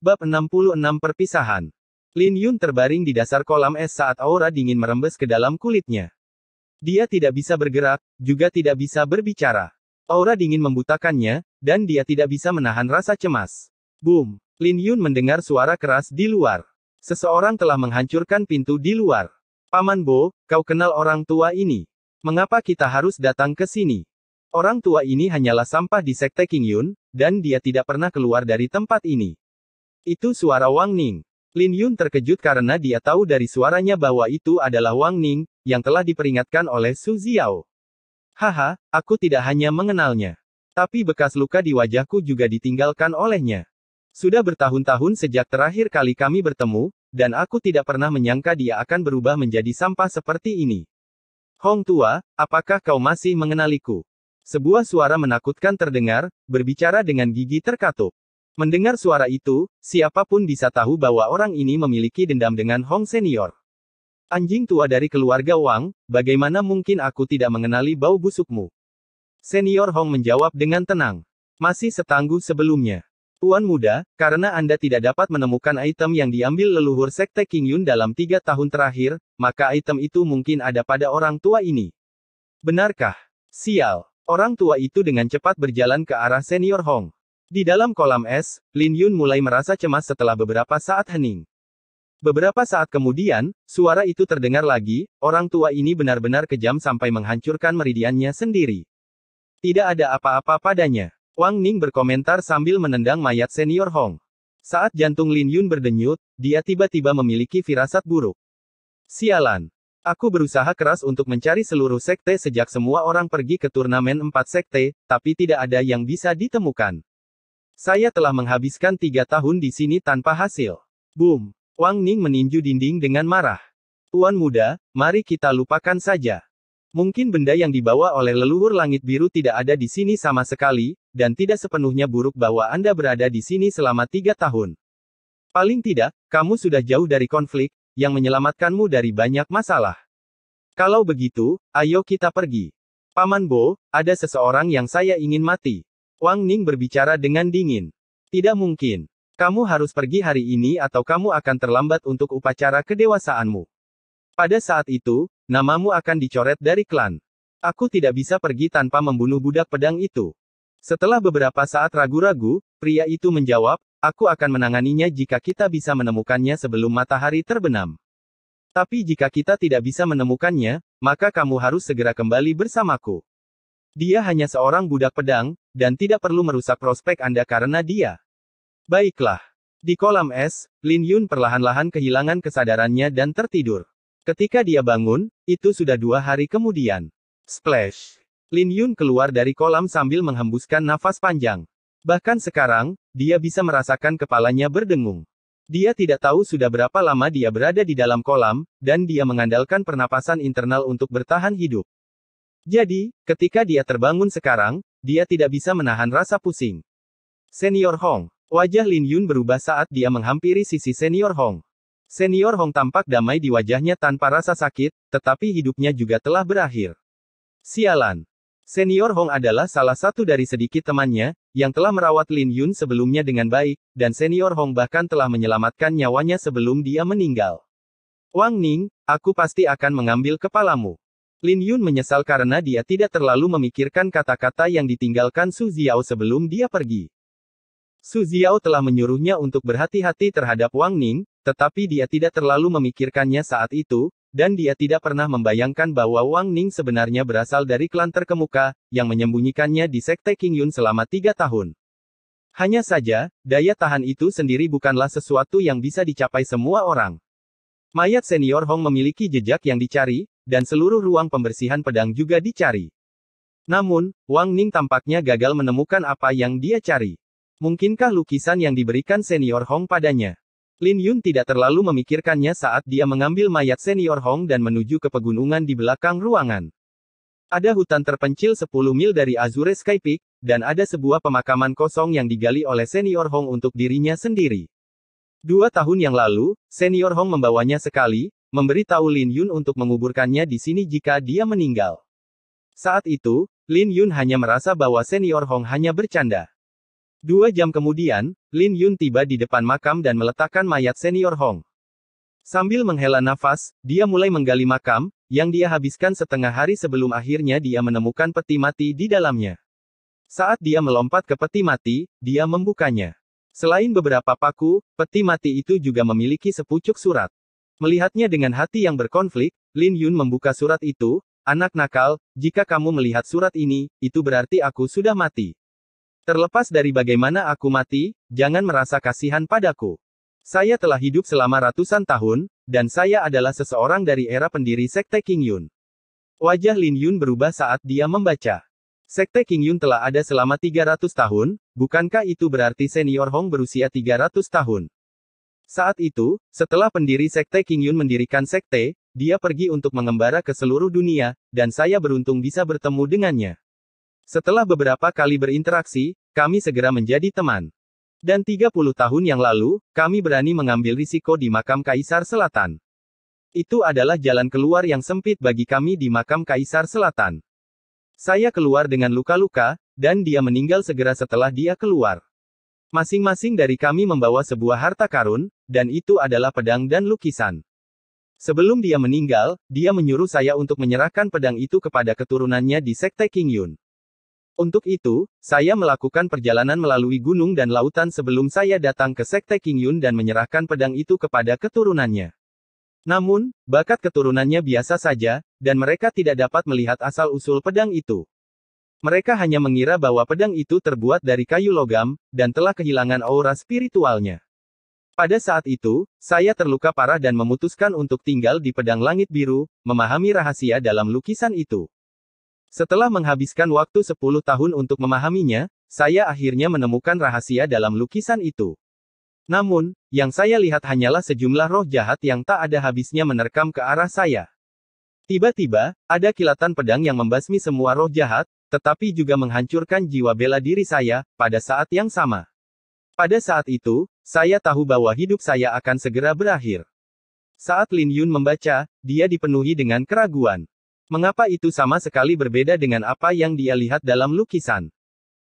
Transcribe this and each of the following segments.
Bab 66 Perpisahan. Lin Yun terbaring di dasar kolam es saat aura dingin merembes ke dalam kulitnya. Dia tidak bisa bergerak, juga tidak bisa berbicara. Aura dingin membutakannya, dan dia tidak bisa menahan rasa cemas. Boom! Lin Yun mendengar suara keras di luar. Seseorang telah menghancurkan pintu di luar. Paman Bo, kau kenal orang tua ini? Mengapa kita harus datang ke sini? Orang tua ini hanyalah sampah di Sekte King Yun, dan dia tidak pernah keluar dari tempat ini. Itu suara Wang Ning. Lin Yun terkejut karena dia tahu dari suaranya bahwa itu adalah Wang Ning, yang telah diperingatkan oleh Su Ziao. Haha, aku tidak hanya mengenalnya. Tapi bekas luka di wajahku juga ditinggalkan olehnya. Sudah bertahun-tahun sejak terakhir kali kami bertemu, dan aku tidak pernah menyangka dia akan berubah menjadi sampah seperti ini. Hong tua, apakah kau masih mengenaliku? Sebuah suara menakutkan terdengar, berbicara dengan gigi terkatup. Mendengar suara itu, siapapun bisa tahu bahwa orang ini memiliki dendam dengan Hong Senior. Anjing tua dari keluarga Wang, bagaimana mungkin aku tidak mengenali bau busukmu? Senior Hong menjawab dengan tenang. Masih setangguh sebelumnya. Tuan muda, karena Anda tidak dapat menemukan item yang diambil leluhur Sekte King Yun dalam 3 tahun terakhir, maka item itu mungkin ada pada orang tua ini. Benarkah? Sial. Orang tua itu dengan cepat berjalan ke arah Senior Hong. Di dalam kolam es, Lin Yun mulai merasa cemas setelah beberapa saat hening. Beberapa saat kemudian, suara itu terdengar lagi, orang tua ini benar-benar kejam sampai menghancurkan meridiannya sendiri. Tidak ada apa-apa padanya. Wang Ning berkomentar sambil menendang mayat Senior Hong. Saat jantung Lin Yun berdenyut, dia tiba-tiba memiliki firasat buruk. Sialan. Aku berusaha keras untuk mencari seluruh sekte sejak semua orang pergi ke turnamen 4 sekte, tapi tidak ada yang bisa ditemukan. Saya telah menghabiskan 3 tahun di sini tanpa hasil. Boom! Wang Ning meninju dinding dengan marah. Tuan muda, mari kita lupakan saja. Mungkin benda yang dibawa oleh leluhur langit biru tidak ada di sini sama sekali, dan tidak sepenuhnya buruk bahwa Anda berada di sini selama 3 tahun. Paling tidak, kamu sudah jauh dari konflik, yang menyelamatkanmu dari banyak masalah. Kalau begitu, ayo kita pergi. Paman Bo, ada seseorang yang saya ingin mati. Wang Ning berbicara dengan dingin. Tidak mungkin. Kamu harus pergi hari ini atau kamu akan terlambat untuk upacara kedewasaanmu. Pada saat itu, namamu akan dicoret dari klan. Aku tidak bisa pergi tanpa membunuh budak pedang itu. Setelah beberapa saat ragu-ragu, pria itu menjawab, aku akan menanganinya jika kita bisa menemukannya sebelum matahari terbenam. Tapi jika kita tidak bisa menemukannya, maka kamu harus segera kembali bersamaku. Dia hanya seorang budak pedang, dan tidak perlu merusak prospek Anda karena dia. Baiklah. Di kolam es, Lin Yun perlahan-lahan kehilangan kesadarannya dan tertidur. Ketika dia bangun, itu sudah 2 hari kemudian. Splash! Lin Yun keluar dari kolam sambil menghembuskan nafas panjang. Bahkan sekarang, dia bisa merasakan kepalanya berdengung. Dia tidak tahu sudah berapa lama dia berada di dalam kolam, dan dia mengandalkan pernapasan internal untuk bertahan hidup. Jadi, ketika dia terbangun sekarang, dia tidak bisa menahan rasa pusing. Senior Hong. Wajah Lin Yun berubah saat dia menghampiri sisi Senior Hong. Senior Hong tampak damai di wajahnya tanpa rasa sakit, tetapi hidupnya juga telah berakhir. Sialan. Senior Hong adalah salah satu dari sedikit temannya, yang telah merawat Lin Yun sebelumnya dengan baik, dan Senior Hong bahkan telah menyelamatkan nyawanya sebelum dia meninggal. Wang Ning, aku pasti akan mengambil kepalamu. Lin Yun menyesal karena dia tidak terlalu memikirkan kata-kata yang ditinggalkan Su Ziao sebelum dia pergi. Su Ziao telah menyuruhnya untuk berhati-hati terhadap Wang Ning, tetapi dia tidak terlalu memikirkannya saat itu, dan dia tidak pernah membayangkan bahwa Wang Ning sebenarnya berasal dari klan terkemuka, yang menyembunyikannya di Sekte King Yun selama 3 tahun. Hanya saja, daya tahan itu sendiri bukanlah sesuatu yang bisa dicapai semua orang. Mayat Senior Hong memiliki jejak yang dicari, dan seluruh ruang pembersihan pedang juga dicari. Namun, Wang Ning tampaknya gagal menemukan apa yang dia cari. Mungkinkah lukisan yang diberikan Senior Hong padanya? Lin Yun tidak terlalu memikirkannya saat dia mengambil mayat Senior Hong dan menuju ke pegunungan di belakang ruangan. Ada hutan terpencil 10 mil dari Azure Sky Peak, dan ada sebuah pemakaman kosong yang digali oleh Senior Hong untuk dirinya sendiri. 2 tahun yang lalu, Senior Hong membawanya sekali, memberitahu Lin Yun untuk menguburkannya di sini jika dia meninggal. Saat itu, Lin Yun hanya merasa bahwa Senior Hong hanya bercanda. 2 jam kemudian, Lin Yun tiba di depan makam dan meletakkan mayat senior Hong. Sambil menghela nafas, dia mulai menggali makam, yang dia habiskan setengah hari sebelum akhirnya dia menemukan peti mati di dalamnya. Saat dia melompat ke peti mati, dia membukanya. Selain beberapa paku, peti mati itu juga memiliki sepucuk surat. Melihatnya dengan hati yang berkonflik, Lin Yun membuka surat itu. Anak nakal, jika kamu melihat surat ini, itu berarti aku sudah mati. Terlepas dari bagaimana aku mati, jangan merasa kasihan padaku. Saya telah hidup selama ratusan tahun, dan saya adalah seseorang dari era pendiri Sekte King Yun. Wajah Lin Yun berubah saat dia membaca. Sekte King Yun telah ada selama 300 tahun, bukankah itu berarti senior Hong berusia 300 tahun? Saat itu, setelah pendiri Sekte King Yun mendirikan sekte, dia pergi untuk mengembara ke seluruh dunia, dan saya beruntung bisa bertemu dengannya. Setelah beberapa kali berinteraksi, kami segera menjadi teman. Dan 30 tahun yang lalu, kami berani mengambil risiko di makam Kaisar Selatan. Itu adalah jalan keluar yang sempit bagi kami di makam Kaisar Selatan. Saya keluar dengan luka-luka, dan dia meninggal segera setelah dia keluar. Masing-masing dari kami membawa sebuah harta karun, dan itu adalah pedang dan lukisan. Sebelum dia meninggal, dia menyuruh saya untuk menyerahkan pedang itu kepada keturunannya di Sekte King Yun. Untuk itu, saya melakukan perjalanan melalui gunung dan lautan sebelum saya datang ke Sekte King Yun dan menyerahkan pedang itu kepada keturunannya. Namun, bakat keturunannya biasa saja, dan mereka tidak dapat melihat asal-usul pedang itu. Mereka hanya mengira bahwa pedang itu terbuat dari kayu logam, dan telah kehilangan aura spiritualnya. Pada saat itu, saya terluka parah dan memutuskan untuk tinggal di pedang langit biru, memahami rahasia dalam lukisan itu. Setelah menghabiskan waktu 10 tahun untuk memahaminya, saya akhirnya menemukan rahasia dalam lukisan itu. Namun, yang saya lihat hanyalah sejumlah roh jahat yang tak ada habisnya menerkam ke arah saya. Tiba-tiba, ada kilatan pedang yang membasmi semua roh jahat, tetapi juga menghancurkan jiwa bela diri saya, pada saat yang sama. Pada saat itu, saya tahu bahwa hidup saya akan segera berakhir. Saat Lin Yun membaca, dia dipenuhi dengan keraguan. Mengapa itu sama sekali berbeda dengan apa yang dia lihat dalam lukisan?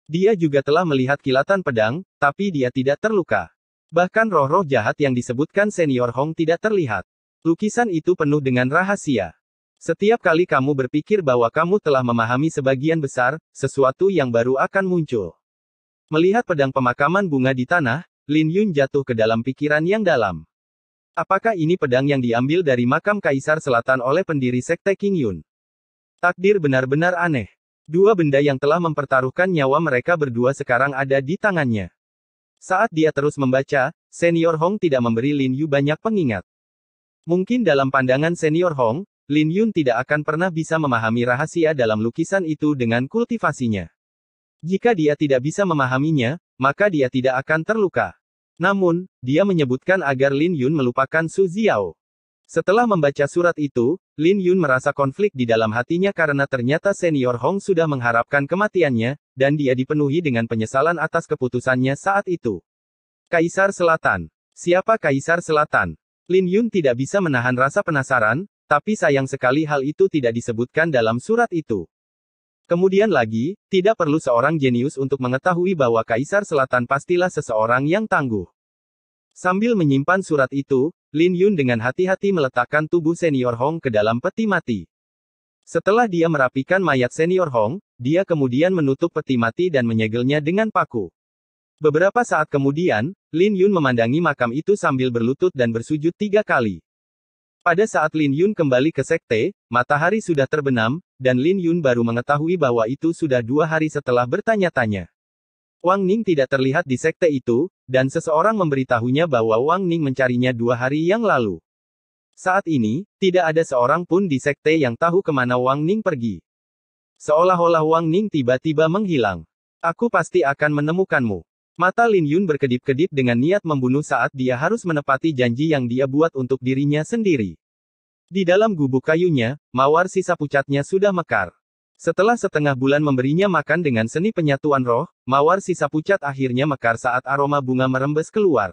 Dia juga telah melihat kilatan pedang, tapi dia tidak terluka. Bahkan roh-roh jahat yang disebutkan senior Hong tidak terlihat. Lukisan itu penuh dengan rahasia. Setiap kali kamu berpikir bahwa kamu telah memahami sebagian besar, sesuatu yang baru akan muncul. Melihat pedang pemakaman bunga di tanah, Lin Yun jatuh ke dalam pikiran yang dalam. Apakah ini pedang yang diambil dari makam Kaisar Selatan oleh pendiri Sekte King Yun? Takdir benar-benar aneh. Dua benda yang telah mempertaruhkan nyawa mereka berdua sekarang ada di tangannya. Saat dia terus membaca, senior Hong tidak memberi Lin Yu banyak pengingat. Mungkin dalam pandangan senior Hong, Lin Yun tidak akan pernah bisa memahami rahasia dalam lukisan itu dengan kultivasinya. Jika dia tidak bisa memahaminya, maka dia tidak akan terluka. Namun, dia menyebutkan agar Lin Yun melupakan Su Xiao. Setelah membaca surat itu, Lin Yun merasa konflik di dalam hatinya karena ternyata senior Hong sudah mengharapkan kematiannya, dan dia dipenuhi dengan penyesalan atas keputusannya saat itu. Kaisar Selatan. Siapa Kaisar Selatan? Lin Yun tidak bisa menahan rasa penasaran, tapi sayang sekali hal itu tidak disebutkan dalam surat itu. Kemudian lagi, tidak perlu seorang jenius untuk mengetahui bahwa Kaisar Selatan pastilah seseorang yang tangguh. Sambil menyimpan surat itu, Lin Yun dengan hati-hati meletakkan tubuh senior Hong ke dalam peti mati. Setelah dia merapikan mayat senior Hong, dia kemudian menutup peti mati dan menyegelnya dengan paku. Beberapa saat kemudian, Lin Yun memandangi makam itu sambil berlutut dan bersujud 3 kali. Pada saat Lin Yun kembali ke sekte, matahari sudah terbenam, dan Lin Yun baru mengetahui bahwa itu sudah 2 hari setelah bertanya-tanya. Wang Ning tidak terlihat di sekte itu, dan seseorang memberitahunya bahwa Wang Ning mencarinya 2 hari yang lalu. Saat ini, tidak ada seorang pun di sekte yang tahu kemana Wang Ning pergi. Seolah-olah Wang Ning tiba-tiba menghilang. Aku pasti akan menemukanmu. Mata Lin Yun berkedip-kedip dengan niat membunuh saat dia harus menepati janji yang dia buat untuk dirinya sendiri. Di dalam gubuk kayunya, mawar sisa pucatnya sudah mekar. Setelah setengah bulan memberinya makan dengan seni penyatuan roh, mawar sisa pucat akhirnya mekar saat aroma bunga merembes keluar.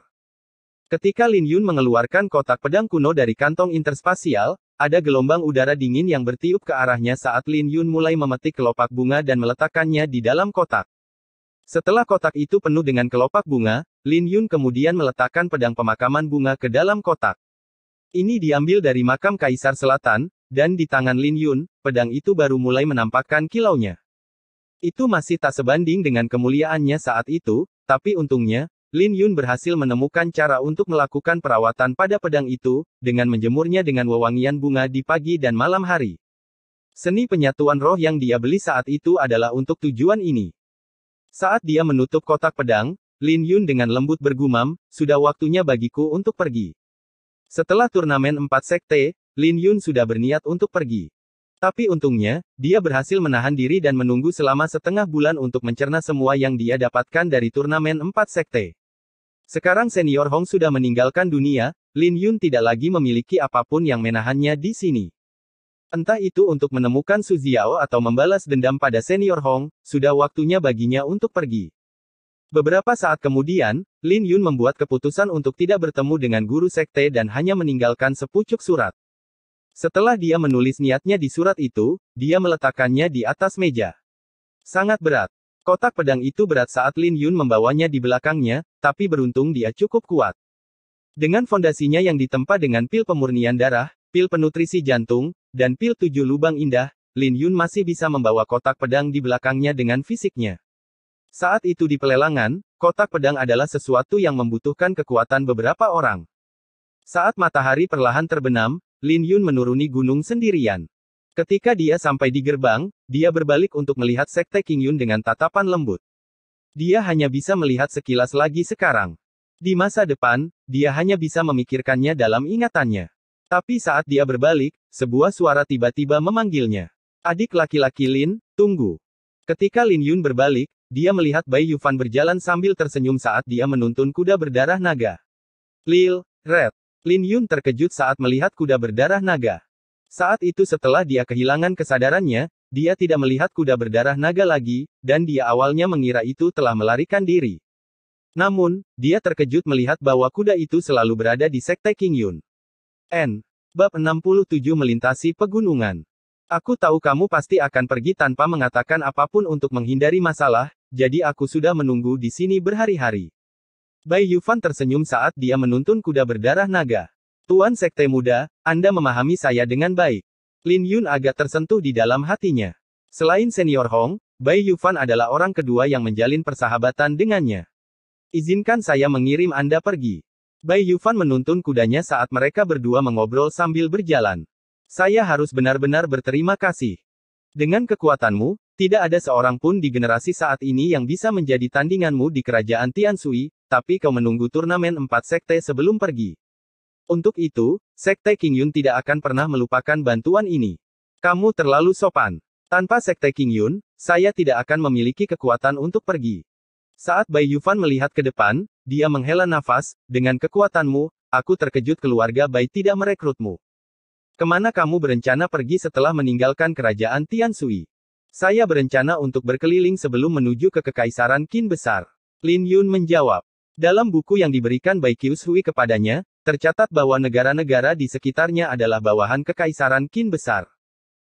Ketika Lin Yun mengeluarkan kotak pedang kuno dari kantong interspasial, ada gelombang udara dingin yang bertiup ke arahnya saat Lin Yun mulai memetik kelopak bunga dan meletakkannya di dalam kotak. Setelah kotak itu penuh dengan kelopak bunga, Lin Yun kemudian meletakkan pedang pemakaman bunga ke dalam kotak. Ini diambil dari makam Kaisar Selatan, dan di tangan Lin Yun, pedang itu baru mulai menampakkan kilaunya. Itu masih tak sebanding dengan kemuliaannya saat itu, tapi untungnya, Lin Yun berhasil menemukan cara untuk melakukan perawatan pada pedang itu, dengan menjemurnya dengan wewangian bunga di pagi dan malam hari. Seni penyatuan roh yang dia beli saat itu adalah untuk tujuan ini. Saat dia menutup kotak pedang, Lin Yun dengan lembut bergumam, sudah waktunya bagiku untuk pergi. Setelah turnamen 4 sekte, Lin Yun sudah berniat untuk pergi. Tapi untungnya, dia berhasil menahan diri dan menunggu selama setengah bulan untuk mencerna semua yang dia dapatkan dari turnamen 4 sekte. Sekarang senior Hong sudah meninggalkan dunia, Lin Yun tidak lagi memiliki apapun yang menahannya di sini. Entah itu untuk menemukan Su Ziao atau membalas dendam pada senior Hong, sudah waktunya baginya untuk pergi. Beberapa saat kemudian, Lin Yun membuat keputusan untuk tidak bertemu dengan guru sekte dan hanya meninggalkan sepucuk surat. Setelah dia menulis niatnya di surat itu, dia meletakkannya di atas meja. Sangat berat. Kotak pedang itu berat saat Lin Yun membawanya di belakangnya, tapi beruntung dia cukup kuat. Dengan fondasinya yang ditempa dengan pil pemurnian darah, pil penutrisi jantung, dan pil 7 lubang indah, Lin Yun masih bisa membawa kotak pedang di belakangnya dengan fisiknya. Saat itu di pelelangan, kotak pedang adalah sesuatu yang membutuhkan kekuatan beberapa orang. Saat matahari perlahan terbenam, Lin Yun menuruni gunung sendirian. Ketika dia sampai di gerbang, dia berbalik untuk melihat Sekte King Yun dengan tatapan lembut. Dia hanya bisa melihat sekilas lagi sekarang. Di masa depan, dia hanya bisa memikirkannya dalam ingatannya. Tapi saat dia berbalik, sebuah suara tiba-tiba memanggilnya. Adik laki-laki Lin, tunggu. Ketika Lin Yun berbalik, dia melihat Bai Yufan berjalan sambil tersenyum saat dia menuntun kuda berdarah naga. Lil, Red. Lin Yun terkejut saat melihat kuda berdarah naga. Saat itu setelah dia kehilangan kesadarannya, dia tidak melihat kuda berdarah naga lagi, dan dia awalnya mengira itu telah melarikan diri. Namun, dia terkejut melihat bahwa kuda itu selalu berada di Sekte King Yun. Bab 67 Melintasi Pegunungan. Aku tahu kamu pasti akan pergi tanpa mengatakan apapun untuk menghindari masalah, jadi aku sudah menunggu di sini berhari-hari. Bai Yufan tersenyum saat dia menuntun kuda berdarah naga. Tuan Sekte Muda, Anda memahami saya dengan baik. Lin Yun agak tersentuh di dalam hatinya. Selain senior Hong, Bai Yufan adalah orang kedua yang menjalin persahabatan dengannya. Izinkan saya mengirim Anda pergi. Bai Yufan menuntun kudanya saat mereka berdua mengobrol sambil berjalan. Saya harus benar-benar berterima kasih. Dengan kekuatanmu, tidak ada seorang pun di generasi saat ini yang bisa menjadi tandinganmu di kerajaan Tianshui, tapi kau menunggu turnamen 4 sekte sebelum pergi. Untuk itu, Sekte King Yun tidak akan pernah melupakan bantuan ini. Kamu terlalu sopan. Tanpa Sekte King Yun, saya tidak akan memiliki kekuatan untuk pergi. Saat Bai Yufan melihat ke depan, dia menghela nafas, dengan kekuatanmu, aku terkejut keluarga Bai tidak merekrutmu. Kemana kamu berencana pergi setelah meninggalkan kerajaan Tianshui? Saya berencana untuk berkeliling sebelum menuju ke Kekaisaran Qin Besar. Lin Yun menjawab. Dalam buku yang diberikan Bai Qiushui kepadanya, tercatat bahwa negara-negara di sekitarnya adalah bawahan Kekaisaran Qin Besar.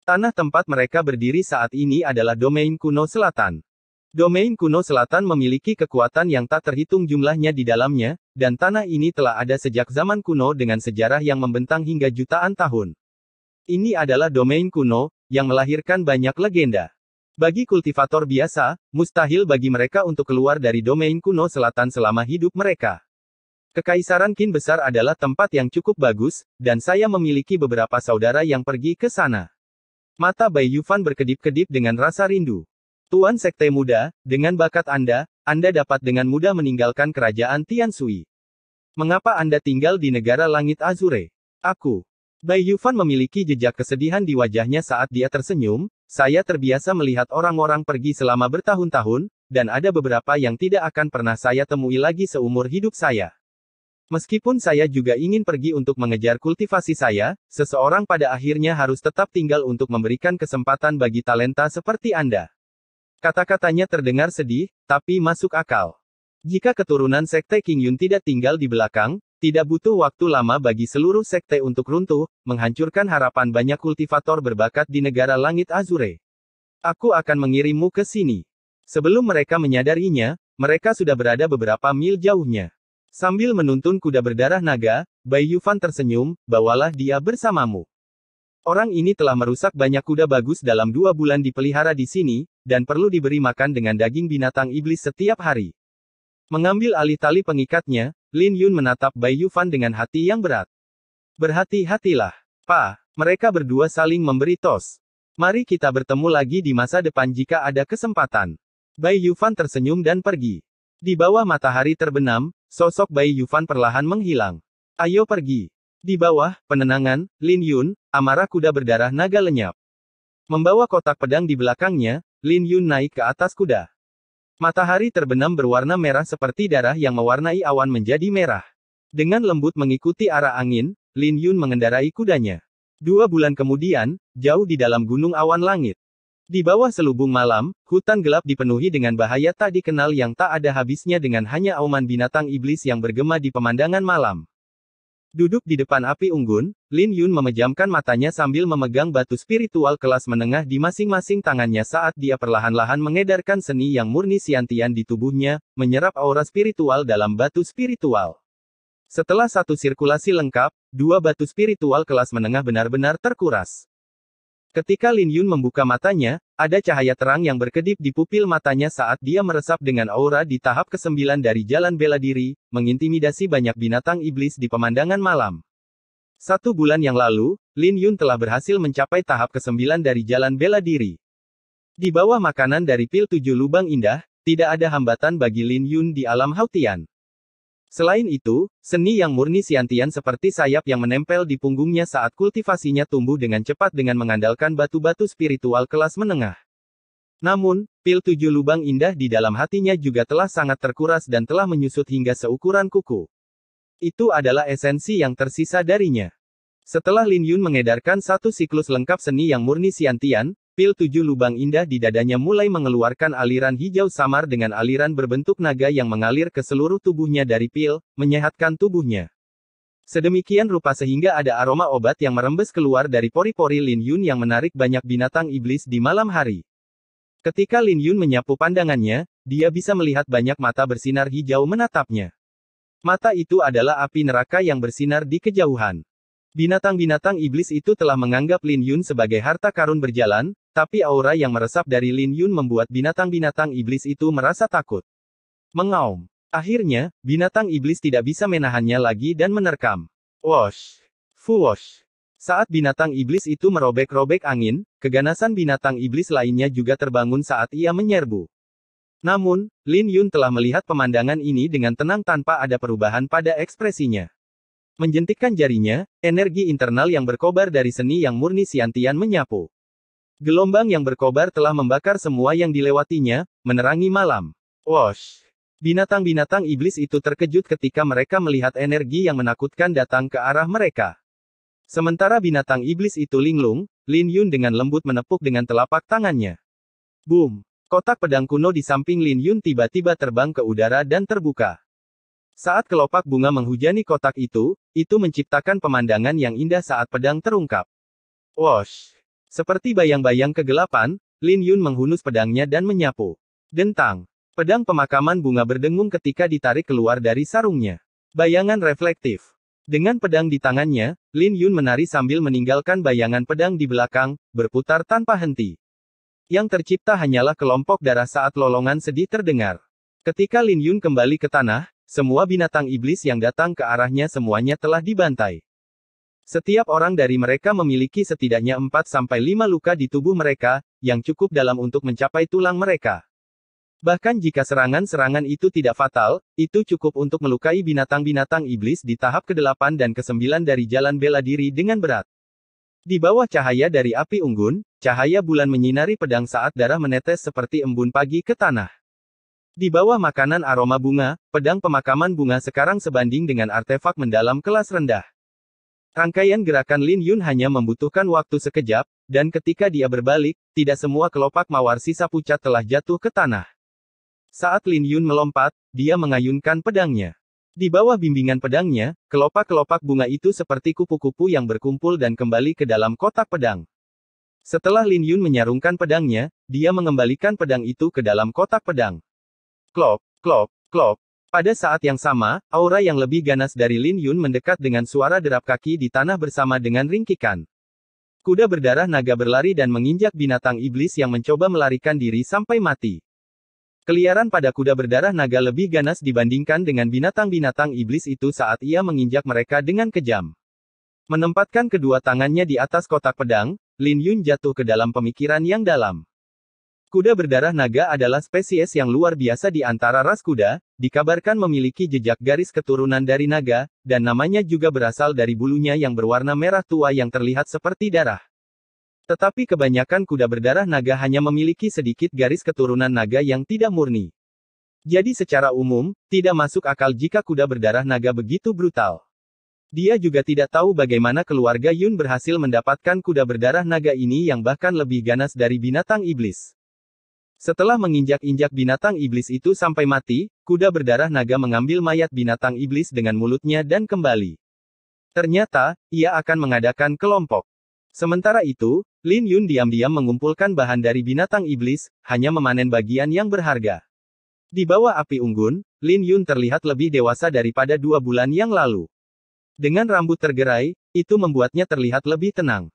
Tanah tempat mereka berdiri saat ini adalah domain kuno selatan. Domain kuno selatan memiliki kekuatan yang tak terhitung jumlahnya di dalamnya, dan tanah ini telah ada sejak zaman kuno dengan sejarah yang membentang hingga jutaan tahun. Ini adalah domain kuno, yang melahirkan banyak legenda. Bagi kultivator biasa, mustahil bagi mereka untuk keluar dari domain kuno selatan selama hidup mereka. Kekaisaran Qin Besar adalah tempat yang cukup bagus, dan saya memiliki beberapa saudara yang pergi ke sana. Mata Bai Yufan berkedip-kedip dengan rasa rindu. Tuan Sekte Muda, dengan bakat Anda dapat dengan mudah meninggalkan kerajaan Tianshui. Mengapa Anda tinggal di negara langit Azure? Aku. Bai Yufan memiliki jejak kesedihan di wajahnya saat dia tersenyum. Saya terbiasa melihat orang-orang pergi selama bertahun-tahun, dan ada beberapa yang tidak akan pernah saya temui lagi seumur hidup saya. Meskipun saya juga ingin pergi untuk mengejar kultivasi saya, seseorang pada akhirnya harus tetap tinggal untuk memberikan kesempatan bagi talenta seperti Anda. Kata-katanya terdengar sedih, tapi masuk akal. Jika keturunan Sekte King Yun tidak tinggal di belakang, tidak butuh waktu lama bagi seluruh sekte untuk runtuh, menghancurkan harapan banyak kultivator berbakat di negara langit Azure. Aku akan mengirimmu ke sini. Sebelum mereka menyadarinya, mereka sudah berada beberapa mil jauhnya. Sambil menuntun kuda berdarah naga, Bai Yufan tersenyum, bawalah dia bersamamu. Orang ini telah merusak banyak kuda bagus dalam 2 bulan dipelihara di sini, dan perlu diberi makan dengan daging binatang iblis setiap hari. Mengambil alih tali pengikatnya, Lin Yun menatap Bai Yufan dengan hati yang berat. Berhati-hatilah, Pak. Mereka berdua saling memberi tos. Mari kita bertemu lagi di masa depan jika ada kesempatan. Bai Yufan tersenyum dan pergi. Di bawah matahari terbenam, sosok Bai Yufan perlahan menghilang. Ayo pergi. Di bawah penenangan, Lin Yun, amarah kuda berdarah naga lenyap. Membawa kotak pedang di belakangnya, Lin Yun naik ke atas kuda. Matahari terbenam berwarna merah seperti darah yang mewarnai awan menjadi merah. Dengan lembut mengikuti arah angin, Lin Yun mengendarai kudanya. 2 bulan kemudian, jauh di dalam gunung awan langit. Di bawah selubung malam, hutan gelap dipenuhi dengan bahaya tak dikenal yang tak ada habisnya dengan hanya auman binatang iblis yang bergema di pemandangan malam. Duduk di depan api unggun, Lin Yun memejamkan matanya sambil memegang batu spiritual kelas menengah di masing-masing tangannya saat dia perlahan-lahan mengedarkan seni yang murni Xiantian di tubuhnya, menyerap aura spiritual dalam batu spiritual. Setelah satu sirkulasi lengkap, 2 batu spiritual kelas menengah benar-benar terkuras. Ketika Lin Yun membuka matanya, ada cahaya terang yang berkedip di pupil matanya saat dia meresap dengan aura di tahap ke-9 dari jalan bela diri, mengintimidasi banyak binatang iblis di pemandangan malam. 1 bulan yang lalu, Lin Yun telah berhasil mencapai tahap ke-9 dari jalan bela diri. Di bawah makanan dari pil 7 lubang indah, tidak ada hambatan bagi Lin Yun di alam Hautian. Selain itu, seni yang murni Xiantian seperti sayap yang menempel di punggungnya saat kultivasinya tumbuh dengan cepat dengan mengandalkan batu-batu spiritual kelas menengah. Namun, pil 7 lubang indah di dalam hatinya juga telah sangat terkuras dan telah menyusut hingga seukuran kuku. Itu adalah esensi yang tersisa darinya. Setelah Lin Yun mengedarkan satu siklus lengkap seni yang murni Xiantian, pil 7 lubang indah di dadanya mulai mengeluarkan aliran hijau samar dengan aliran berbentuk naga yang mengalir ke seluruh tubuhnya dari pil, menyehatkan tubuhnya. Sedemikian rupa sehingga ada aroma obat yang merembes keluar dari pori-pori Lin Yun yang menarik banyak binatang iblis di malam hari. Ketika Lin Yun menyapu pandangannya, dia bisa melihat banyak mata bersinar hijau menatapnya. Mata itu adalah api neraka yang bersinar di kejauhan. Binatang-binatang iblis itu telah menganggap Lin Yun sebagai harta karun berjalan, tapi aura yang meresap dari Lin Yun membuat binatang-binatang iblis itu merasa takut. Mengaum. Akhirnya, binatang iblis tidak bisa menahannya lagi dan menerkam. Wosh! Fuwosh! Saat binatang iblis itu merobek-robek angin, keganasan binatang iblis lainnya juga terbangun saat ia menyerbu. Namun, Lin Yun telah melihat pemandangan ini dengan tenang tanpa ada perubahan pada ekspresinya. Menjentikkan jarinya, energi internal yang berkobar dari seni yang murni Xiantian menyapu. Gelombang yang berkobar telah membakar semua yang dilewatinya, menerangi malam. Wosh! Binatang-binatang iblis itu terkejut ketika mereka melihat energi yang menakutkan datang ke arah mereka. Sementara binatang iblis itu linglung, Lin Yun dengan lembut menepuk dengan telapak tangannya. Boom! Kotak pedang kuno di samping Lin Yun tiba-tiba terbang ke udara dan terbuka. Saat kelopak bunga menghujani kotak itu menciptakan pemandangan yang indah saat pedang terungkap. Wosh! Seperti bayang-bayang kegelapan, Lin Yun menghunus pedangnya dan menyapu. Dentang. Pedang pemakaman bunga berdengung ketika ditarik keluar dari sarungnya. Bayangan reflektif. Dengan pedang di tangannya, Lin Yun menari sambil meninggalkan bayangan pedang di belakang, berputar tanpa henti. Yang tercipta hanyalah kelompok darah saat lolongan sedih terdengar. Ketika Lin Yun kembali ke tanah, semua binatang iblis yang datang ke arahnya semuanya telah dibantai. Setiap orang dari mereka memiliki setidaknya 4-5 luka di tubuh mereka, yang cukup dalam untuk mencapai tulang mereka. Bahkan jika serangan-serangan itu tidak fatal, itu cukup untuk melukai binatang-binatang iblis di tahap ke-8 dan ke-9 dari jalan bela diri dengan berat. Di bawah cahaya dari api unggun, cahaya bulan menyinari pedang saat darah menetes seperti embun pagi ke tanah. Di bawah makanan aroma bunga, pedang pemakaman bunga sekarang sebanding dengan artefak mendalam kelas rendah. Rangkaian gerakan Lin Yun hanya membutuhkan waktu sekejap, dan ketika dia berbalik, tidak semua kelopak mawar sisa pucat telah jatuh ke tanah. Saat Lin Yun melompat, dia mengayunkan pedangnya. Di bawah bimbingan pedangnya, kelopak-kelopak bunga itu seperti kupu-kupu yang berkumpul dan kembali ke dalam kotak pedang. Setelah Lin Yun menyarungkan pedangnya, dia mengembalikan pedang itu ke dalam kotak pedang. Klop, klop, klop. Pada saat yang sama, aura yang lebih ganas dari Lin Yun mendekat dengan suara derap kaki di tanah bersama dengan ringkikan. Kuda berdarah naga berlari dan menginjak binatang iblis yang mencoba melarikan diri sampai mati. Keliaran pada kuda berdarah naga lebih ganas dibandingkan dengan binatang-binatang iblis itu saat ia menginjak mereka dengan kejam. Menempatkan kedua tangannya di atas kotak pedang, Lin Yun jatuh ke dalam pemikiran yang dalam. Kuda berdarah naga adalah spesies yang luar biasa di antara ras kuda, dikabarkan memiliki jejak garis keturunan dari naga, dan namanya juga berasal dari bulunya yang berwarna merah tua yang terlihat seperti darah. Tetapi kebanyakan kuda berdarah naga hanya memiliki sedikit garis keturunan naga yang tidak murni. Jadi secara umum, tidak masuk akal jika kuda berdarah naga begitu brutal. Dia juga tidak tahu bagaimana keluarga Yun berhasil mendapatkan kuda berdarah naga ini yang bahkan lebih ganas dari binatang iblis. Setelah menginjak-injak binatang iblis itu sampai mati, kuda berdarah naga mengambil mayat binatang iblis dengan mulutnya dan kembali. Ternyata, ia akan mengadakan kelompok. Sementara itu, Lin Yun diam-diam mengumpulkan bahan dari binatang iblis, hanya memanen bagian yang berharga. Di bawah api unggun, Lin Yun terlihat lebih dewasa daripada 2 bulan yang lalu. Dengan rambut tergerai, itu membuatnya terlihat lebih tenang.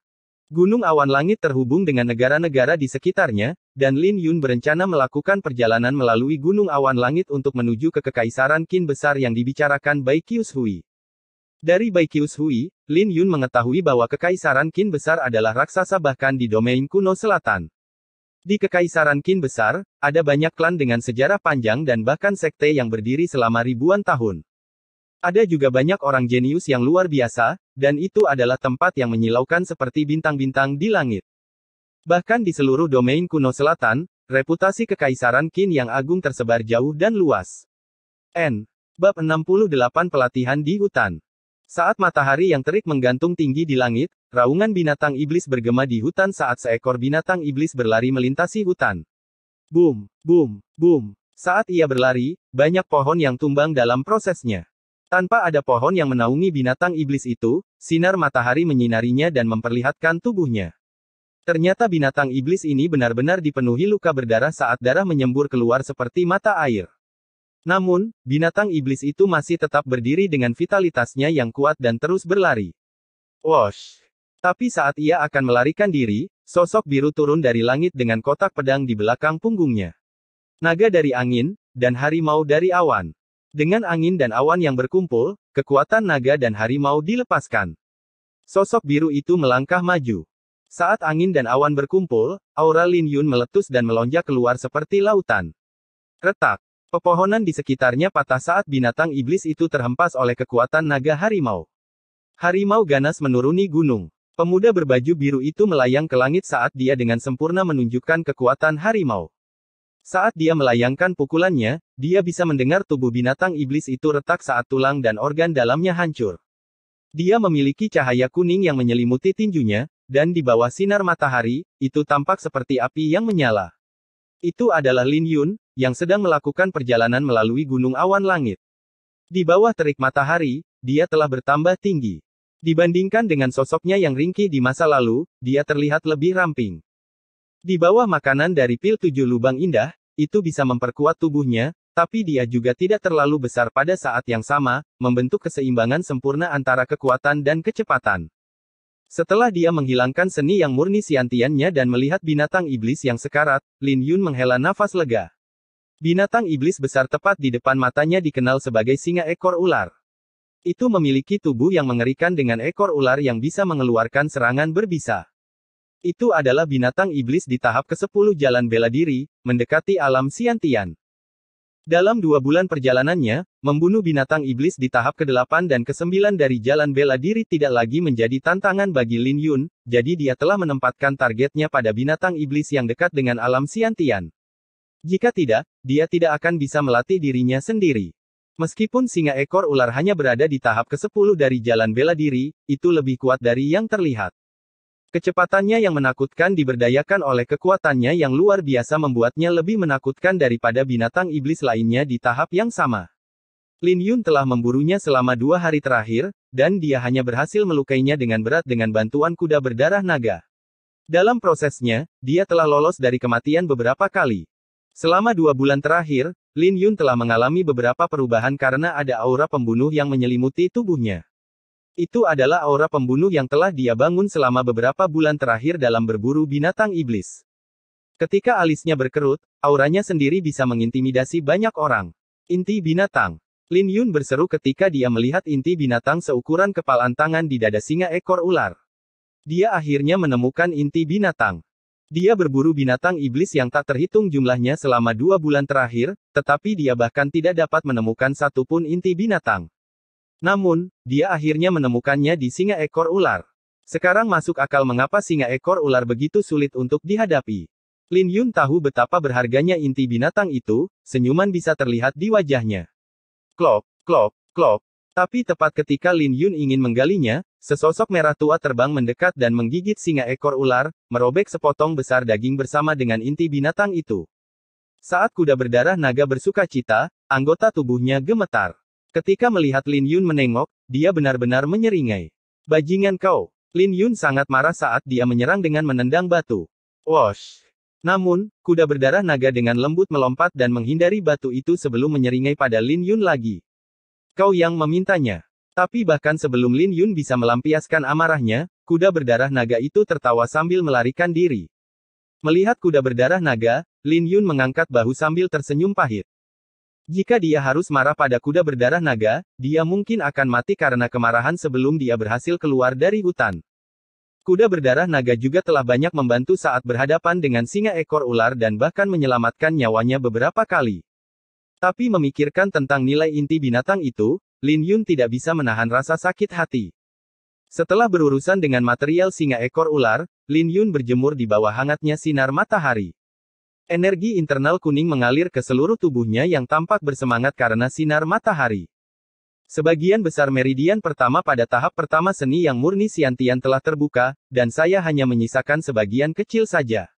Gunung awan langit terhubung dengan negara-negara di sekitarnya, dan Lin Yun berencana melakukan perjalanan melalui gunung awan langit untuk menuju ke kekaisaran Qin besar yang dibicarakan Bai Qiushui. Dari Bai Qiushui, Lin Yun mengetahui bahwa kekaisaran Qin besar adalah raksasa bahkan di domain kuno selatan. Di kekaisaran Qin besar, ada banyak klan dengan sejarah panjang dan bahkan sekte yang berdiri selama ribuan tahun. Ada juga banyak orang jenius yang luar biasa, dan itu adalah tempat yang menyilaukan seperti bintang-bintang di langit. Bahkan di seluruh domain kuno selatan, reputasi kekaisaran Qin yang agung tersebar jauh dan luas. Bab 68 Pelatihan di Hutan. Saat matahari yang terik menggantung tinggi di langit, raungan binatang iblis bergema di hutan saat seekor binatang iblis berlari melintasi hutan. Boom, boom, boom. Saat ia berlari, banyak pohon yang tumbang dalam prosesnya. Tanpa ada pohon yang menaungi binatang iblis itu, sinar matahari menyinarinya dan memperlihatkan tubuhnya. Ternyata binatang iblis ini benar-benar dipenuhi luka berdarah saat darah menyembur keluar seperti mata air. Namun, binatang iblis itu masih tetap berdiri dengan vitalitasnya yang kuat dan terus berlari. Wosh! Tapi saat ia akan melarikan diri, sosok biru turun dari langit dengan kotak pedang di belakang punggungnya. Naga dari angin, dan harimau dari awan. Dengan angin dan awan yang berkumpul, kekuatan naga dan harimau dilepaskan. Sosok biru itu melangkah maju. Saat angin dan awan berkumpul, aura Lin Yun meletus dan melonjak keluar seperti lautan. Retak. Pepohonan di sekitarnya patah saat binatang iblis itu terhempas oleh kekuatan naga harimau. Harimau ganas menuruni gunung. Pemuda berbaju biru itu melayang ke langit saat dia dengan sempurna menunjukkan kekuatan harimau. Saat dia melayangkan pukulannya, dia bisa mendengar tubuh binatang iblis itu retak saat tulang dan organ dalamnya hancur. Dia memiliki cahaya kuning yang menyelimuti tinjunya, dan di bawah sinar matahari, itu tampak seperti api yang menyala. Itu adalah Lin Yun, yang sedang melakukan perjalanan melalui gunung awan langit. Di bawah terik matahari, dia telah bertambah tinggi. Dibandingkan dengan sosoknya yang ringkih di masa lalu, dia terlihat lebih ramping. Di bawah makanan dari pil 7 lubang indah, itu bisa memperkuat tubuhnya, tapi dia juga tidak terlalu besar pada saat yang sama, membentuk keseimbangan sempurna antara kekuatan dan kecepatan. Setelah dia menghilangkan seni yang murni siantiannya dan melihat binatang iblis yang sekarat, Lin Yun menghela nafas lega. Binatang iblis besar tepat di depan matanya dikenal sebagai singa ekor ular. Itu memiliki tubuh yang mengerikan dengan ekor ular yang bisa mengeluarkan serangan berbisa. Itu adalah binatang iblis di tahap ke-10 jalan bela diri, mendekati alam siantian. Dalam 2 bulan perjalanannya, membunuh binatang iblis di tahap ke-8 dan ke-9 dari jalan bela diri tidak lagi menjadi tantangan bagi Lin Yun, jadi dia telah menempatkan targetnya pada binatang iblis yang dekat dengan alam siantian. Jika tidak, dia tidak akan bisa melatih dirinya sendiri. Meskipun singa ekor ular hanya berada di tahap ke-10 dari jalan bela diri, itu lebih kuat dari yang terlihat. Kecepatannya yang menakutkan diberdayakan oleh kekuatannya yang luar biasa membuatnya lebih menakutkan daripada binatang iblis lainnya di tahap yang sama. Lin Yun telah memburunya selama 2 hari terakhir, dan dia hanya berhasil melukainya dengan berat dengan bantuan kuda berdarah naga. Dalam prosesnya, dia telah lolos dari kematian beberapa kali. Selama 2 bulan terakhir, Lin Yun telah mengalami beberapa perubahan karena ada aura pembunuh yang menyelimuti tubuhnya. Itu adalah aura pembunuh yang telah dia bangun selama beberapa bulan terakhir dalam berburu binatang iblis. Ketika alisnya berkerut, auranya sendiri bisa mengintimidasi banyak orang. Inti binatang. Lin Yun berseru ketika dia melihat inti binatang seukuran kepalan tangan di dada singa ekor ular. Dia akhirnya menemukan inti binatang. Dia berburu binatang iblis yang tak terhitung jumlahnya selama 2 bulan terakhir, tetapi dia bahkan tidak dapat menemukan satupun inti binatang. Namun, dia akhirnya menemukannya di singa ekor ular. Sekarang masuk akal mengapa singa ekor ular begitu sulit untuk dihadapi. Lin Yun tahu betapa berharganya inti binatang itu, senyuman bisa terlihat di wajahnya. Klop, klop, klop. Tapi tepat ketika Lin Yun ingin menggalinya, sesosok merah tua terbang mendekat dan menggigit singa ekor ular, merobek sepotong besar daging bersama dengan inti binatang itu. Saat kuda berdarah naga bersuka cita, anggota tubuhnya gemetar. Ketika melihat Lin Yun menengok, dia benar-benar menyeringai. Bajingan kau! Lin Yun sangat marah saat dia menyerang dengan menendang batu. Wosh! Namun, kuda berdarah naga dengan lembut melompat dan menghindari batu itu sebelum menyeringai pada Lin Yun lagi. Kau yang memintanya. Tapi bahkan sebelum Lin Yun bisa melampiaskan amarahnya, kuda berdarah naga itu tertawa sambil melarikan diri. Melihat kuda berdarah naga, Lin Yun mengangkat bahu sambil tersenyum pahit. Jika dia harus marah pada kuda berdarah naga, dia mungkin akan mati karena kemarahan sebelum dia berhasil keluar dari hutan. Kuda berdarah naga juga telah banyak membantu saat berhadapan dengan singa ekor ular dan bahkan menyelamatkan nyawanya beberapa kali. Tapi memikirkan tentang nilai inti binatang itu, Lin Yun tidak bisa menahan rasa sakit hati. Setelah berurusan dengan material singa ekor ular, Lin Yun berjemur di bawah hangatnya sinar matahari. Energi internal kuning mengalir ke seluruh tubuhnya yang tampak bersemangat karena sinar matahari. Sebagian besar meridian pertama pada tahap pertama seni yang murni Xiantian telah terbuka, dan saya hanya menyisakan sebagian kecil saja.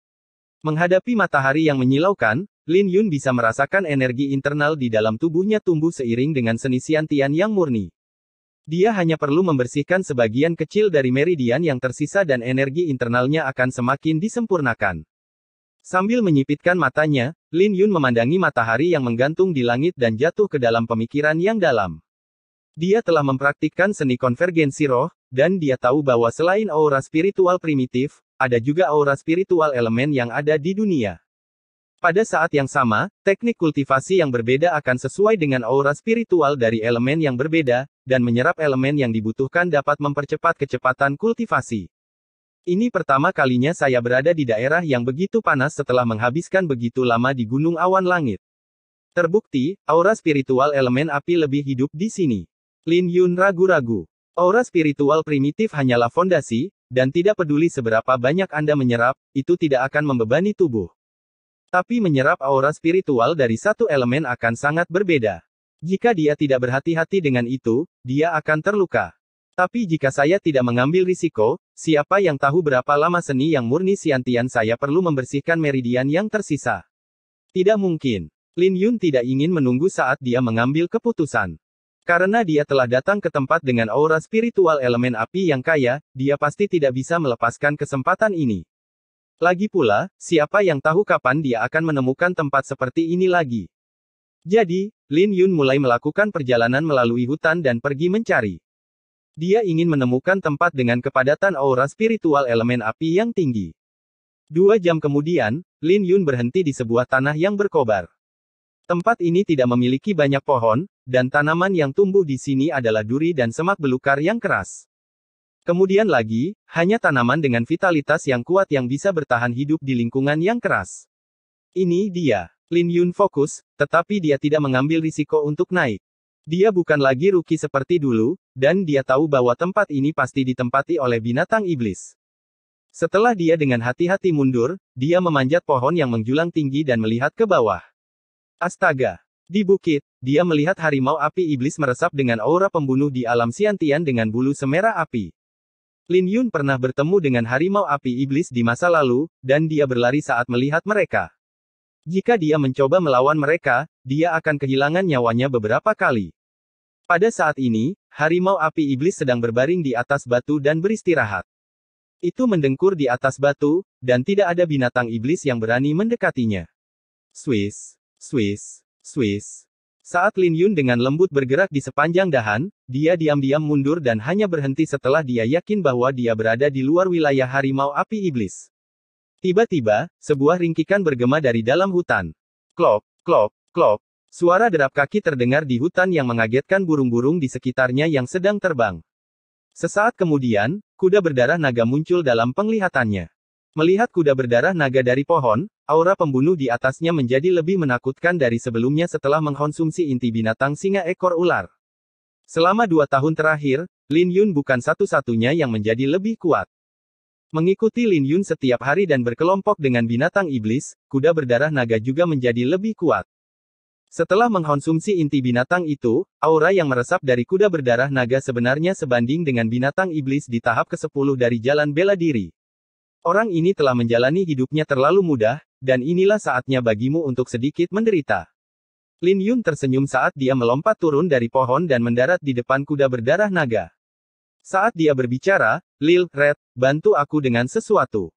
Menghadapi matahari yang menyilaukan, Lin Yun bisa merasakan energi internal di dalam tubuhnya tumbuh seiring dengan seni Xiantian yang murni. Dia hanya perlu membersihkan sebagian kecil dari meridian yang tersisa dan energi internalnya akan semakin disempurnakan. Sambil menyipitkan matanya, Lin Yun memandangi matahari yang menggantung di langit dan jatuh ke dalam pemikiran yang dalam. Dia telah mempraktikkan seni konvergensi roh, dan dia tahu bahwa selain aura spiritual primitif, ada juga aura spiritual elemen yang ada di dunia. Pada saat yang sama, teknik kultivasi yang berbeda akan sesuai dengan aura spiritual dari elemen yang berbeda, dan menyerap elemen yang dibutuhkan dapat mempercepat kecepatan kultivasi. Ini pertama kalinya saya berada di daerah yang begitu panas setelah menghabiskan begitu lama di gunung awan langit. Terbukti, aura spiritual elemen api lebih hidup di sini. Lin Yun ragu-ragu. Aura spiritual primitif hanyalah fondasi, dan tidak peduli seberapa banyak Anda menyerap, itu tidak akan membebani tubuh. Tapi menyerap aura spiritual dari satu elemen akan sangat berbeda. Jika dia tidak berhati-hati dengan itu, dia akan terluka. Tapi jika saya tidak mengambil risiko, siapa yang tahu berapa lama seni yang murni Xiantian saya perlu membersihkan meridian yang tersisa. Tidak mungkin. Lin Yun tidak ingin menunggu saat dia mengambil keputusan. Karena dia telah datang ke tempat dengan aura spiritual elemen api yang kaya, dia pasti tidak bisa melepaskan kesempatan ini. Lagi pula, siapa yang tahu kapan dia akan menemukan tempat seperti ini lagi. Jadi, Lin Yun mulai melakukan perjalanan melalui hutan dan pergi mencari. Dia ingin menemukan tempat dengan kepadatan aura spiritual elemen api yang tinggi. 2 jam kemudian, Lin Yun berhenti di sebuah tanah yang berkobar. Tempat ini tidak memiliki banyak pohon, dan tanaman yang tumbuh di sini adalah duri dan semak belukar yang keras. Kemudian lagi, hanya tanaman dengan vitalitas yang kuat yang bisa bertahan hidup di lingkungan yang keras. Ini dia. Lin Yun fokus, tetapi dia tidak mengambil risiko untuk naik. Dia bukan lagi ruki seperti dulu, dan dia tahu bahwa tempat ini pasti ditempati oleh binatang iblis. Setelah dia dengan hati-hati mundur, dia memanjat pohon yang menjulang tinggi dan melihat ke bawah. Astaga! Di bukit, dia melihat harimau api iblis meresap dengan aura pembunuh di alam Xiantian dengan bulu semerah api. Lin Yun pernah bertemu dengan harimau api iblis di masa lalu, dan dia berlari saat melihat mereka. Jika dia mencoba melawan mereka, dia akan kehilangan nyawanya beberapa kali. Pada saat ini, harimau api iblis sedang berbaring di atas batu dan beristirahat. Itu mendengkur di atas batu, dan tidak ada binatang iblis yang berani mendekatinya. Swiss, Swiss, Swiss. Saat Lin Yun dengan lembut bergerak di sepanjang dahan, dia diam-diam mundur dan hanya berhenti setelah dia yakin bahwa dia berada di luar wilayah harimau api iblis. Tiba-tiba, sebuah ringkikan bergema dari dalam hutan. Klop, klop, klop. Suara derap kaki terdengar di hutan yang mengagetkan burung-burung di sekitarnya yang sedang terbang. Sesaat kemudian, kuda berdarah naga muncul dalam penglihatannya. Melihat kuda berdarah naga dari pohon, aura pembunuh di atasnya menjadi lebih menakutkan dari sebelumnya setelah mengkonsumsi inti binatang singa ekor ular. Selama 2 tahun terakhir, Lin Yun bukan satu-satunya yang menjadi lebih kuat. Mengikuti Lin Yun setiap hari dan berkelompok dengan binatang iblis, kuda berdarah naga juga menjadi lebih kuat. Setelah mengkonsumsi inti binatang itu, aura yang meresap dari kuda berdarah naga sebenarnya sebanding dengan binatang iblis di tahap ke-10 dari jalan bela diri. Orang ini telah menjalani hidupnya terlalu mudah, dan inilah saatnya bagimu untuk sedikit menderita. Lin Yun tersenyum saat dia melompat turun dari pohon dan mendarat di depan kuda berdarah naga. Saat dia berbicara, Lil Red, bantu aku dengan sesuatu.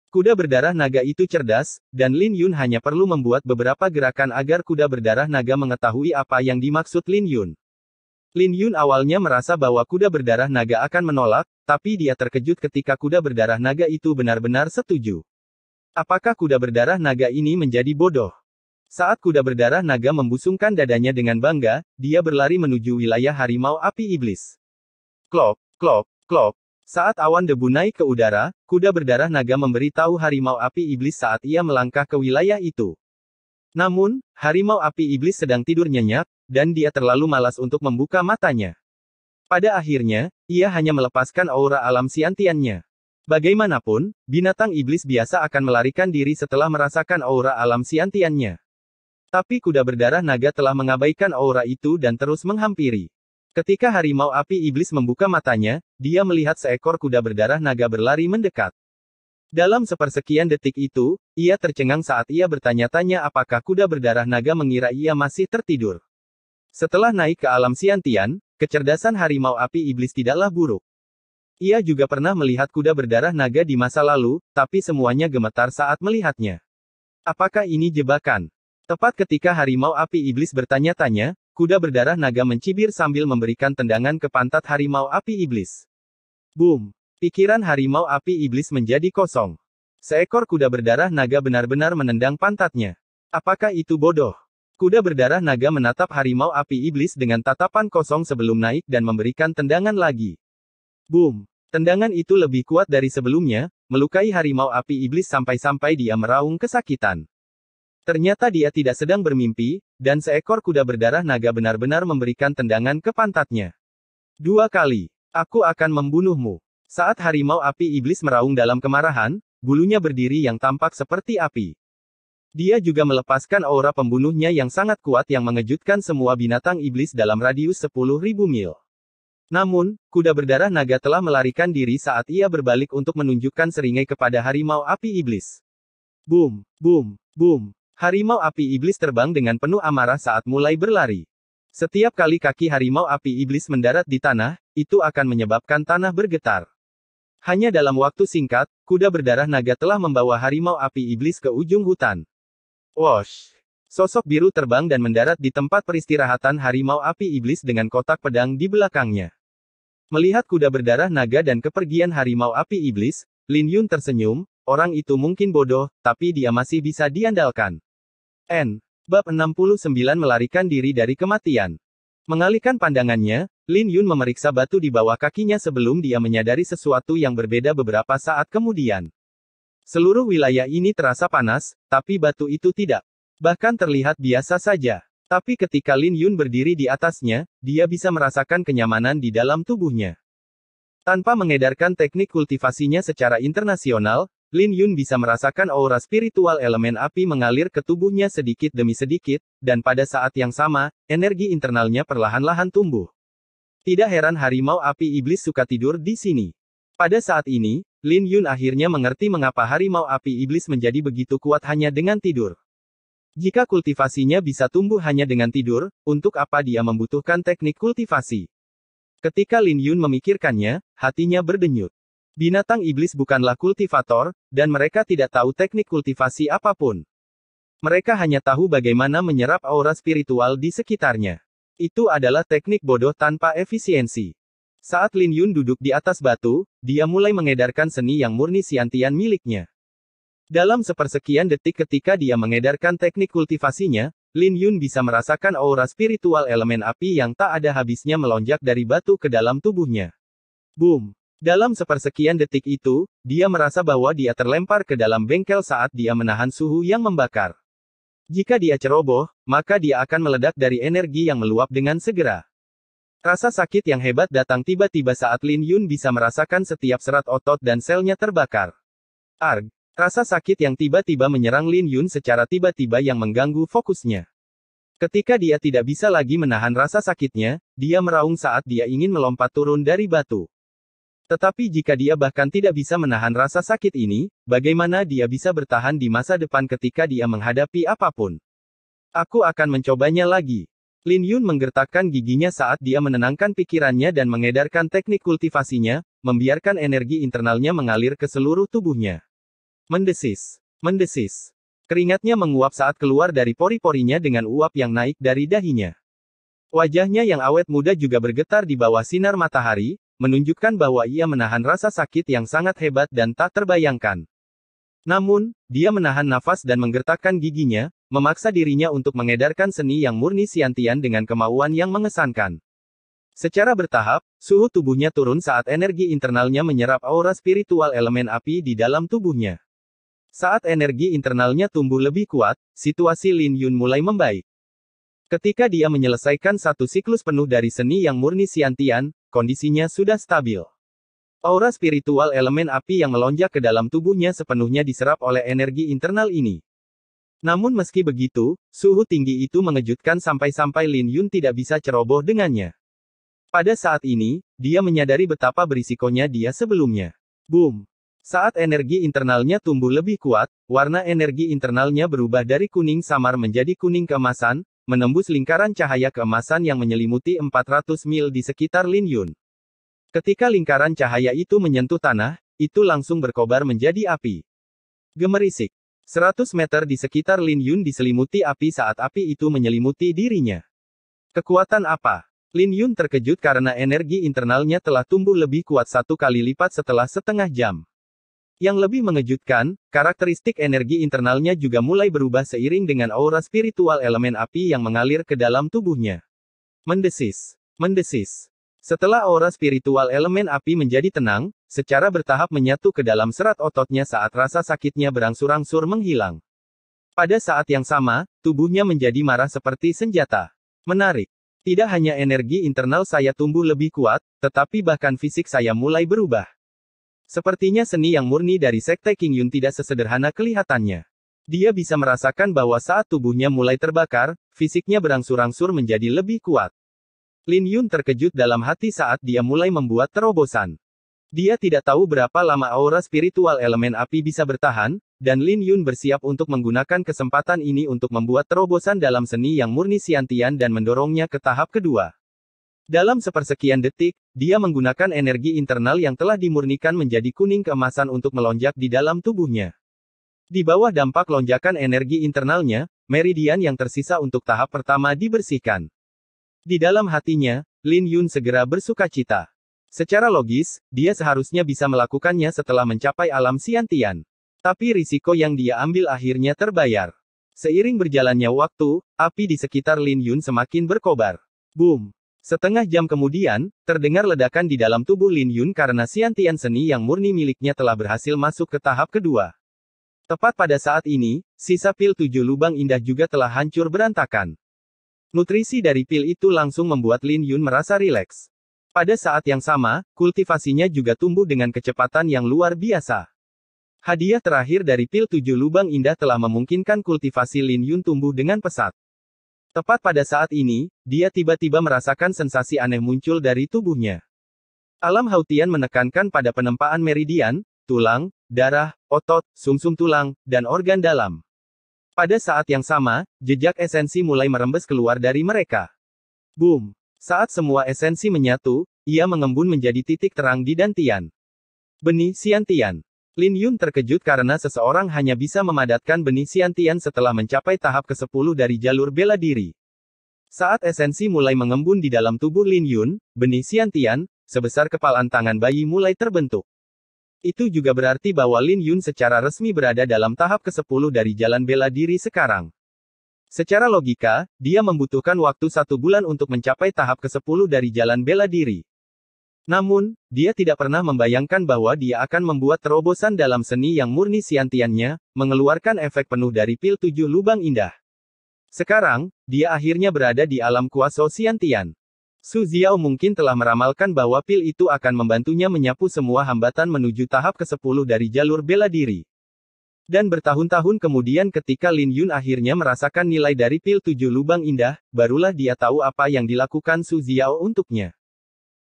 Kuda berdarah naga itu cerdas, dan Lin Yun hanya perlu membuat beberapa gerakan agar kuda berdarah naga mengetahui apa yang dimaksud Lin Yun. Lin Yun awalnya merasa bahwa kuda berdarah naga akan menolak, tapi dia terkejut ketika kuda berdarah naga itu benar-benar setuju. Apakah kuda berdarah naga ini menjadi bodoh? Saat kuda berdarah naga membusungkan dadanya dengan bangga, dia berlari menuju wilayah harimau api iblis. Klop, klop, klop. Saat awan debu naik ke udara, kuda berdarah naga memberitahu harimau api iblis saat ia melangkah ke wilayah itu. Namun, harimau api iblis sedang tidur nyenyak, dan dia terlalu malas untuk membuka matanya. Pada akhirnya, ia hanya melepaskan aura alam siantiannya. Bagaimanapun, binatang iblis biasa akan melarikan diri setelah merasakan aura alam siantiannya. Tapi kuda berdarah naga telah mengabaikan aura itu dan terus menghampiri. Ketika harimau api iblis membuka matanya, dia melihat seekor kuda berdarah naga berlari mendekat. Dalam sepersekian detik itu, ia tercengang saat ia bertanya-tanya apakah kuda berdarah naga mengira ia masih tertidur. Setelah naik ke alam siantian, kecerdasan harimau api iblis tidaklah buruk. Ia juga pernah melihat kuda berdarah naga di masa lalu, tapi semuanya gemetar saat melihatnya. Apakah ini jebakan? Tepat ketika harimau api iblis bertanya-tanya, kuda berdarah naga mencibir sambil memberikan tendangan ke pantat harimau api iblis. Boom! Pikiran harimau api iblis menjadi kosong. Seekor kuda berdarah naga benar-benar menendang pantatnya. Apakah itu bodoh? Kuda berdarah naga menatap harimau api iblis dengan tatapan kosong sebelum naik dan memberikan tendangan lagi. Boom! Tendangan itu lebih kuat dari sebelumnya, melukai harimau api iblis sampai-sampai dia meraung kesakitan. Ternyata dia tidak sedang bermimpi, dan seekor kuda berdarah naga benar-benar memberikan tendangan ke pantatnya. 2 kali. Aku akan membunuhmu. Saat harimau api iblis meraung dalam kemarahan, bulunya berdiri yang tampak seperti api. Dia juga melepaskan aura pembunuhnya yang sangat kuat yang mengejutkan semua binatang iblis dalam radius 10.000 mil. Namun, kuda berdarah naga telah melarikan diri saat ia berbalik untuk menunjukkan seringai kepada harimau api iblis. Boom, boom, boom. Harimau api iblis terbang dengan penuh amarah saat mulai berlari. Setiap kali kaki harimau api iblis mendarat di tanah, itu akan menyebabkan tanah bergetar. Hanya dalam waktu singkat, kuda berdarah naga telah membawa harimau api iblis ke ujung hutan. Wosh! Sosok biru terbang dan mendarat di tempat peristirahatan harimau api iblis dengan kotak pedang di belakangnya. Melihat kuda berdarah naga dan kepergian harimau api iblis, Lin Yun tersenyum, orang itu mungkin bodoh, tapi dia masih bisa diandalkan. Bab 69 melarikan diri dari kematian. Mengalihkan pandangannya, Lin Yun memeriksa batu di bawah kakinya sebelum dia menyadari sesuatu yang berbeda beberapa saat kemudian. Seluruh wilayah ini terasa panas, tapi batu itu tidak. Bahkan terlihat biasa saja. Tapi ketika Lin Yun berdiri di atasnya, dia bisa merasakan kenyamanan di dalam tubuhnya. Tanpa mengedarkan teknik kultivasinya secara internasional, Lin Yun bisa merasakan aura spiritual elemen api mengalir ke tubuhnya sedikit demi sedikit, dan pada saat yang sama, energi internalnya perlahan-lahan tumbuh. Tidak heran harimau api iblis suka tidur di sini. Pada saat ini, Lin Yun akhirnya mengerti mengapa harimau api iblis menjadi begitu kuat hanya dengan tidur. Jika kultivasinya bisa tumbuh hanya dengan tidur, untuk apa dia membutuhkan teknik kultivasi? Ketika Lin Yun memikirkannya, hatinya berdenyut. Binatang iblis bukanlah kultivator, dan mereka tidak tahu teknik kultivasi apapun. Mereka hanya tahu bagaimana menyerap aura spiritual di sekitarnya. Itu adalah teknik bodoh tanpa efisiensi. Saat Lin Yun duduk di atas batu, dia mulai mengedarkan seni yang murni Xiantian miliknya. Dalam sepersekian detik ketika dia mengedarkan teknik kultivasinya, Lin Yun bisa merasakan aura spiritual elemen api yang tak ada habisnya melonjak dari batu ke dalam tubuhnya. Boom! Dalam sepersekian detik itu, dia merasa bahwa dia terlempar ke dalam bengkel saat dia menahan suhu yang membakar. Jika dia ceroboh, maka dia akan meledak dari energi yang meluap dengan segera. Rasa sakit yang hebat datang tiba-tiba saat Lin Yun bisa merasakan setiap serat otot dan selnya terbakar. Arg! Rasa sakit yang tiba-tiba menyerang Lin Yun secara tiba-tiba yang mengganggu fokusnya. Ketika dia tidak bisa lagi menahan rasa sakitnya, dia meraung saat dia ingin melompat turun dari batu. Tetapi jika dia bahkan tidak bisa menahan rasa sakit ini, bagaimana dia bisa bertahan di masa depan ketika dia menghadapi apapun? Aku akan mencobanya lagi. Lin Yun menggertakkan giginya saat dia menenangkan pikirannya dan mengedarkan teknik kultivasinya, membiarkan energi internalnya mengalir ke seluruh tubuhnya. Mendesis. Mendesis. Keringatnya menguap saat keluar dari pori-porinya dengan uap yang naik dari dahinya. Wajahnya yang awet muda juga bergetar di bawah sinar matahari, menunjukkan bahwa ia menahan rasa sakit yang sangat hebat dan tak terbayangkan. Namun, dia menahan nafas dan menggertakkan giginya, memaksa dirinya untuk mengedarkan seni yang murni Xiantian dengan kemauan yang mengesankan. Secara bertahap, suhu tubuhnya turun saat energi internalnya menyerap aura spiritual elemen api di dalam tubuhnya. Saat energi internalnya tumbuh lebih kuat, situasi Lin Yun mulai membaik. Ketika dia menyelesaikan satu siklus penuh dari seni yang murni Xiantian, kondisinya sudah stabil. Aura spiritual elemen api yang melonjak ke dalam tubuhnya sepenuhnya diserap oleh energi internal ini. Namun meski begitu, suhu tinggi itu mengejutkan sampai-sampai Lin Yun tidak bisa ceroboh dengannya. Pada saat ini, dia menyadari betapa berisikonya dia sebelumnya. Boom! Saat energi internalnya tumbuh lebih kuat, warna energi internalnya berubah dari kuning samar menjadi kuning keemasan, menembus lingkaran cahaya keemasan yang menyelimuti 400 mil di sekitar Lin Yun. Ketika lingkaran cahaya itu menyentuh tanah, itu langsung berkobar menjadi api. Gemerisik. 100 meter di sekitar Lin Yun diselimuti api saat api itu menyelimuti dirinya. Kekuatan apa? Lin Yun terkejut karena energi internalnya telah tumbuh lebih kuat 1 kali lipat setelah setengah jam. Yang lebih mengejutkan, karakteristik energi internalnya juga mulai berubah seiring dengan aura spiritual elemen api yang mengalir ke dalam tubuhnya. Mendesis. Mendesis. Setelah aura spiritual elemen api menjadi tenang, secara bertahap menyatu ke dalam serat ototnya saat rasa sakitnya berangsur-angsur menghilang. Pada saat yang sama, tubuhnya menjadi marah seperti senjata. Menarik. Tidak hanya energi internal saya tumbuh lebih kuat, tetapi bahkan fisik saya mulai berubah. Sepertinya seni yang murni dari Sekte King Yun tidak sesederhana kelihatannya. Dia bisa merasakan bahwa saat tubuhnya mulai terbakar, fisiknya berangsur-angsur menjadi lebih kuat. Lin Yun terkejut dalam hati saat dia mulai membuat terobosan. Dia tidak tahu berapa lama aura spiritual elemen api bisa bertahan, dan Lin Yun bersiap untuk menggunakan kesempatan ini untuk membuat terobosan dalam seni yang murni Xiantian dan mendorongnya ke tahap kedua. Dalam sepersekian detik, dia menggunakan energi internal yang telah dimurnikan menjadi kuning keemasan untuk melonjak di dalam tubuhnya. Di bawah dampak lonjakan energi internalnya, meridian yang tersisa untuk tahap pertama dibersihkan. Di dalam hatinya, Lin Yun segera bersukacita. Secara logis, dia seharusnya bisa melakukannya setelah mencapai alam Xiantian. Tapi risiko yang dia ambil akhirnya terbayar. Seiring berjalannya waktu, api di sekitar Lin Yun semakin berkobar. Boom! Setengah jam kemudian, terdengar ledakan di dalam tubuh Lin Yun karena Xiantian seni yang murni miliknya telah berhasil masuk ke tahap kedua. Tepat pada saat ini, sisa pil 7 lubang indah juga telah hancur berantakan. Nutrisi dari pil itu langsung membuat Lin Yun merasa rileks. Pada saat yang sama, kultivasinya juga tumbuh dengan kecepatan yang luar biasa. Hadiah terakhir dari pil 7 lubang indah telah memungkinkan kultivasi Lin Yun tumbuh dengan pesat. Tepat pada saat ini, dia tiba-tiba merasakan sensasi aneh muncul dari tubuhnya. Alam Hautian menekankan pada penempaan meridian, tulang, darah, otot, sumsum tulang, dan organ dalam. Pada saat yang sama, jejak esensi mulai merembes keluar dari mereka. Boom! Saat semua esensi menyatu, ia mengembun menjadi titik terang di dantian. Benih Xiantian. Lin Yun terkejut karena seseorang hanya bisa memadatkan benih Xiantian setelah mencapai tahap ke-10 dari jalur bela diri. Saat esensi mulai mengembun di dalam tubuh Lin Yun, benih Xiantian, sebesar kepalan tangan bayi mulai terbentuk. Itu juga berarti bahwa Lin Yun secara resmi berada dalam tahap ke-10 dari jalan bela diri sekarang. Secara logika, dia membutuhkan waktu 1 bulan untuk mencapai tahap ke-10 dari jalan bela diri. Namun, dia tidak pernah membayangkan bahwa dia akan membuat terobosan dalam seni yang murni Xiantiannya, mengeluarkan efek penuh dari pil 7 lubang indah. Sekarang, dia akhirnya berada di alam kuasa Xiantian. Su Xiao mungkin telah meramalkan bahwa pil itu akan membantunya menyapu semua hambatan menuju tahap ke-10 dari jalur bela diri. Dan bertahun-tahun kemudian ketika Lin Yun akhirnya merasakan nilai dari pil 7 lubang indah, barulah dia tahu apa yang dilakukan Su Xiao untuknya.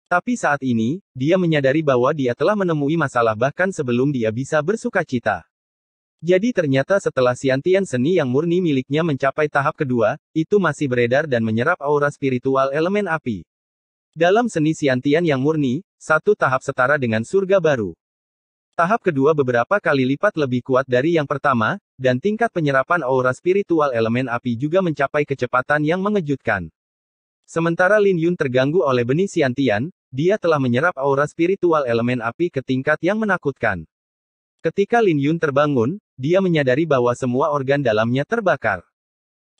Tapi saat ini, dia menyadari bahwa dia telah menemui masalah bahkan sebelum dia bisa bersukacita. Jadi ternyata setelah Xiantian seni yang murni miliknya mencapai tahap kedua, itu masih beredar dan menyerap aura spiritual elemen api. Dalam seni Xiantian yang murni, satu tahap setara dengan surga baru. Tahap kedua beberapa kali lipat lebih kuat dari yang pertama, dan tingkat penyerapan aura spiritual elemen api juga mencapai kecepatan yang mengejutkan. Sementara Lin Yun terganggu oleh benih Xiantian, dia telah menyerap aura spiritual elemen api ke tingkat yang menakutkan. Ketika Lin Yun terbangun, dia menyadari bahwa semua organ dalamnya terbakar.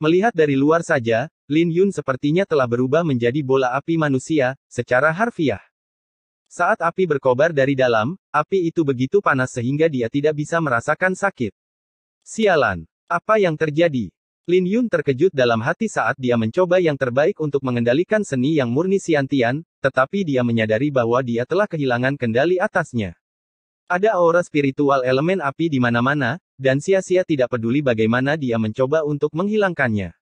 Melihat dari luar saja, Lin Yun sepertinya telah berubah menjadi bola api manusia, secara harfiah. Saat api berkobar dari dalam, api itu begitu panas sehingga dia tidak bisa merasakan sakit. Sialan, apa yang terjadi? Lin Yun terkejut dalam hati saat dia mencoba yang terbaik untuk mengendalikan seni yang murni Xiantian, tetapi dia menyadari bahwa dia telah kehilangan kendali atasnya. Ada aura spiritual elemen api di mana-mana, dan sia-sia tidak peduli bagaimana dia mencoba untuk menghilangkannya.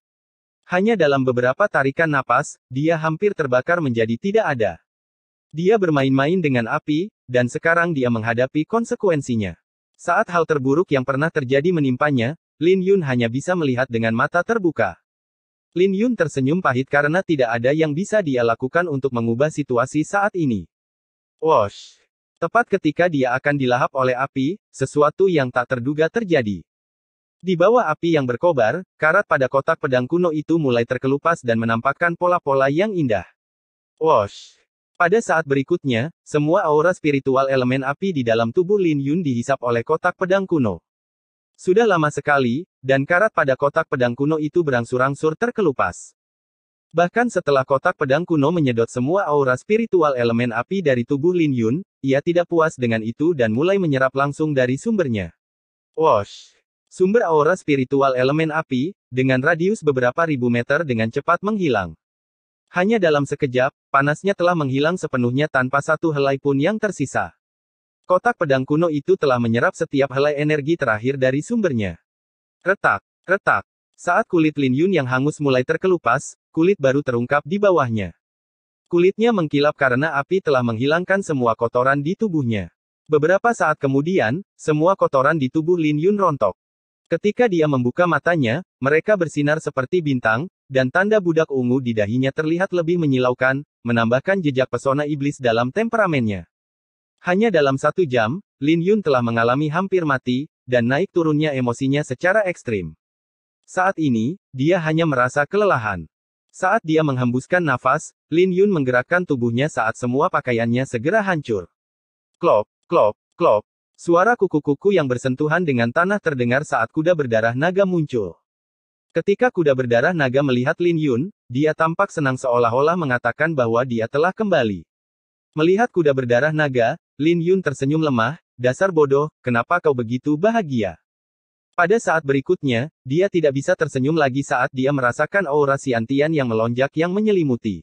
Hanya dalam beberapa tarikan napas, dia hampir terbakar menjadi tidak ada. Dia bermain-main dengan api, dan sekarang dia menghadapi konsekuensinya. Saat hal terburuk yang pernah terjadi menimpanya, Lin Yun hanya bisa melihat dengan mata terbuka. Lin Yun tersenyum pahit karena tidak ada yang bisa dia lakukan untuk mengubah situasi saat ini. Wosh! Tepat ketika dia akan dilahap oleh api, sesuatu yang tak terduga terjadi. Di bawah api yang berkobar, karat pada kotak pedang kuno itu mulai terkelupas dan menampakkan pola-pola yang indah. Wosh! Pada saat berikutnya, semua aura spiritual elemen api di dalam tubuh Lin Yun dihisap oleh kotak pedang kuno. Sudah lama sekali, dan karat pada kotak pedang kuno itu berangsur-angsur terkelupas. Bahkan setelah kotak pedang kuno menyedot semua aura spiritual elemen api dari tubuh Lin Yun, ia tidak puas dengan itu dan mulai menyerap langsung dari sumbernya. Wosh! Sumber aura spiritual elemen api, dengan radius beberapa ribu meter dengan cepat menghilang. Hanya dalam sekejap, panasnya telah menghilang sepenuhnya tanpa satu helai pun yang tersisa. Kotak pedang kuno itu telah menyerap setiap helai energi terakhir dari sumbernya. Retak, retak. Saat kulit Lin Yun yang hangus mulai terkelupas, kulit baru terungkap di bawahnya. Kulitnya mengkilap karena api telah menghilangkan semua kotoran di tubuhnya. Beberapa saat kemudian, semua kotoran di tubuh Lin Yun rontok. Ketika dia membuka matanya, mereka bersinar seperti bintang, dan tanda budak ungu di dahinya terlihat lebih menyilaukan, menambahkan jejak pesona iblis dalam temperamennya. Hanya dalam 1 jam, Lin Yun telah mengalami hampir mati, dan naik turunnya emosinya secara ekstrim. Saat ini, dia hanya merasa kelelahan. Saat dia menghembuskan nafas, Lin Yun menggerakkan tubuhnya saat semua pakaiannya segera hancur. Klop, klop, klop. Suara kuku-kuku yang bersentuhan dengan tanah terdengar saat kuda berdarah naga muncul. Ketika kuda berdarah naga melihat Lin Yun, dia tampak senang seolah-olah mengatakan bahwa dia telah kembali. Melihat kuda berdarah naga, Lin Yun tersenyum lemah, dasar bodoh, kenapa kau begitu bahagia? Pada saat berikutnya, dia tidak bisa tersenyum lagi saat dia merasakan aura Xiantian yang melonjak yang menyelimuti.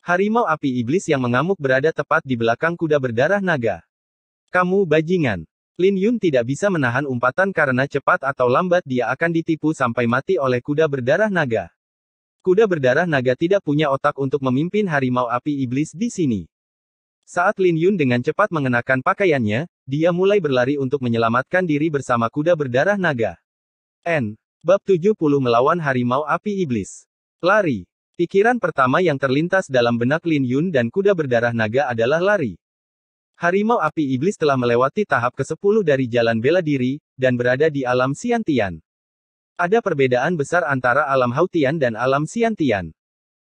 Harimau api iblis yang mengamuk berada tepat di belakang kuda berdarah naga. Kamu bajingan. Lin Yun tidak bisa menahan umpatan karena cepat atau lambat dia akan ditipu sampai mati oleh kuda berdarah naga. Kuda berdarah naga tidak punya otak untuk memimpin harimau api iblis di sini. Saat Lin Yun dengan cepat mengenakan pakaiannya, dia mulai berlari untuk menyelamatkan diri bersama kuda berdarah naga. Bab 70 melawan harimau api iblis. Lari. Pikiran pertama yang terlintas dalam benak Lin Yun dan kuda berdarah naga adalah lari. Harimau api iblis telah melewati tahap ke-10 dari jalan bela diri, dan berada di alam Xiantian. Ada perbedaan besar antara alam Hautian dan alam Xiantian.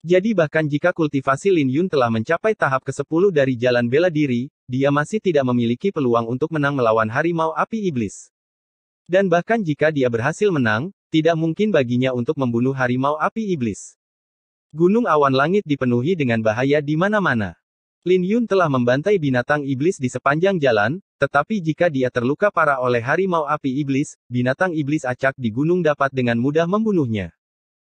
Jadi bahkan jika kultivasi Lin Yun telah mencapai tahap ke-10 dari jalan bela diri, dia masih tidak memiliki peluang untuk menang melawan harimau api iblis. Dan bahkan jika dia berhasil menang, tidak mungkin baginya untuk membunuh harimau api iblis. Gunung awan langit dipenuhi dengan bahaya di mana-mana. Lin Yun telah membantai binatang iblis di sepanjang jalan, tetapi jika dia terluka parah oleh harimau api iblis, binatang iblis acak di gunung dapat dengan mudah membunuhnya.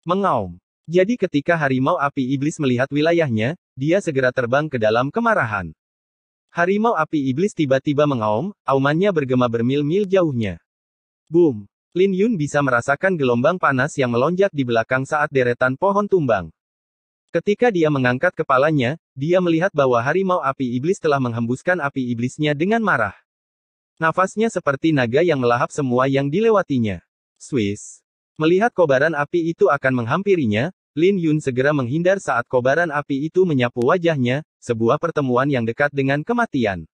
Mengaum. Jadi ketika harimau api iblis melihat wilayahnya, dia segera terbang ke dalam kemarahan. Harimau api iblis tiba-tiba mengaum, aumannya bergema bermil-mil jauhnya. Boom! Lin Yun bisa merasakan gelombang panas yang melonjak di belakang saat deretan pohon tumbang. Ketika dia mengangkat kepalanya, dia melihat bahwa harimau api iblis telah menghembuskan api iblisnya dengan marah. Nafasnya seperti naga yang melahap semua yang dilewatinya. Swiss. Melihat kobaran api itu akan menghampirinya, Lin Yun segera menghindar saat kobaran api itu menyapu wajahnya, sebuah pertemuan yang dekat dengan kematian.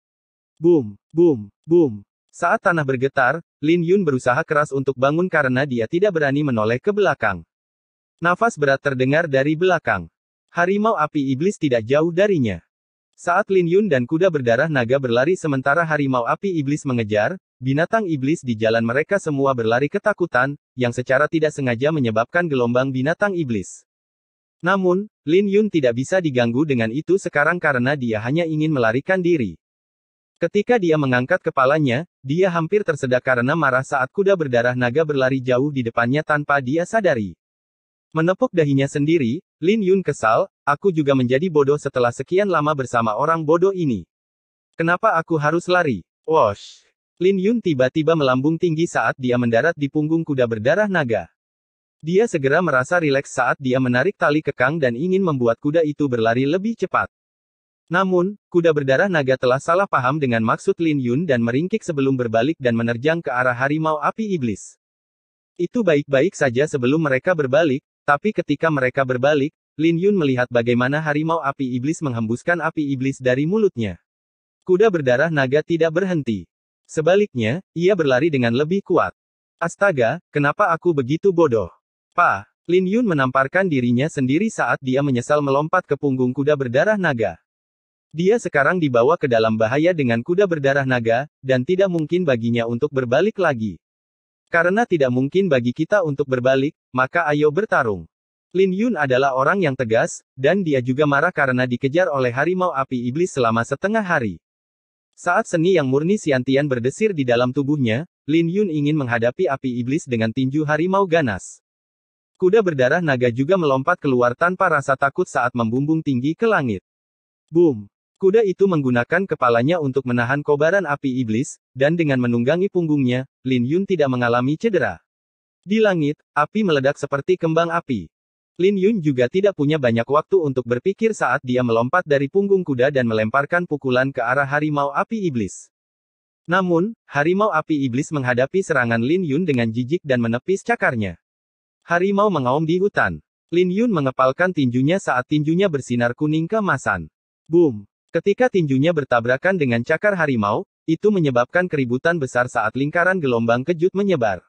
Boom, boom, boom. Saat tanah bergetar, Lin Yun berusaha keras untuk bangun karena dia tidak berani menoleh ke belakang. Nafas berat terdengar dari belakang. Harimau api iblis tidak jauh darinya. Saat Lin Yun dan kuda berdarah naga berlari sementara harimau api iblis mengejar, binatang iblis di jalan mereka semua berlari ketakutan, yang secara tidak sengaja menyebabkan gelombang binatang iblis. Namun, Lin Yun tidak bisa diganggu dengan itu sekarang karena dia hanya ingin melarikan diri. Ketika dia mengangkat kepalanya, dia hampir tersedak karena marah saat kuda berdarah naga berlari jauh di depannya tanpa dia sadari. Menepuk dahinya sendiri, Lin Yun kesal, aku juga menjadi bodoh setelah sekian lama bersama orang bodoh ini. Kenapa aku harus lari? Wosh! Lin Yun tiba-tiba melambung tinggi saat dia mendarat di punggung kuda berdarah naga. Dia segera merasa rileks saat dia menarik tali kekang dan ingin membuat kuda itu berlari lebih cepat. Namun, kuda berdarah naga telah salah paham dengan maksud Lin Yun dan meringkik sebelum berbalik dan menerjang ke arah harimau api iblis. Itu baik-baik saja sebelum mereka berbalik, tapi ketika mereka berbalik, Lin Yun melihat bagaimana harimau api iblis menghembuskan api iblis dari mulutnya. Kuda berdarah naga tidak berhenti. Sebaliknya, ia berlari dengan lebih kuat. Astaga, kenapa aku begitu bodoh? Pak, Lin Yun menamparkan dirinya sendiri saat dia menyesal melompat ke punggung kuda berdarah naga. Dia sekarang dibawa ke dalam bahaya dengan kuda berdarah naga, dan tidak mungkin baginya untuk berbalik lagi. Karena tidak mungkin bagi kita untuk berbalik, maka ayo bertarung. Lin Yun adalah orang yang tegas, dan dia juga marah karena dikejar oleh harimau api iblis selama setengah hari. Saat seni yang murni Xiantian berdesir di dalam tubuhnya, Lin Yun ingin menghadapi api iblis dengan tinju harimau ganas. Kuda berdarah naga juga melompat keluar tanpa rasa takut saat membumbung tinggi ke langit. Boom! Kuda itu menggunakan kepalanya untuk menahan kobaran api iblis, dan dengan menunggangi punggungnya, Lin Yun tidak mengalami cedera. Di langit, api meledak seperti kembang api. Lin Yun juga tidak punya banyak waktu untuk berpikir saat dia melompat dari punggung kuda dan melemparkan pukulan ke arah harimau api iblis. Namun, harimau api iblis menghadapi serangan Lin Yun dengan jijik dan menepis cakarnya. Harimau mengaum di hutan. Lin Yun mengepalkan tinjunya saat tinjunya bersinar kuning keemasan. Boom! Ketika tinjunya bertabrakan dengan cakar harimau, itu menyebabkan keributan besar saat lingkaran gelombang kejut menyebar.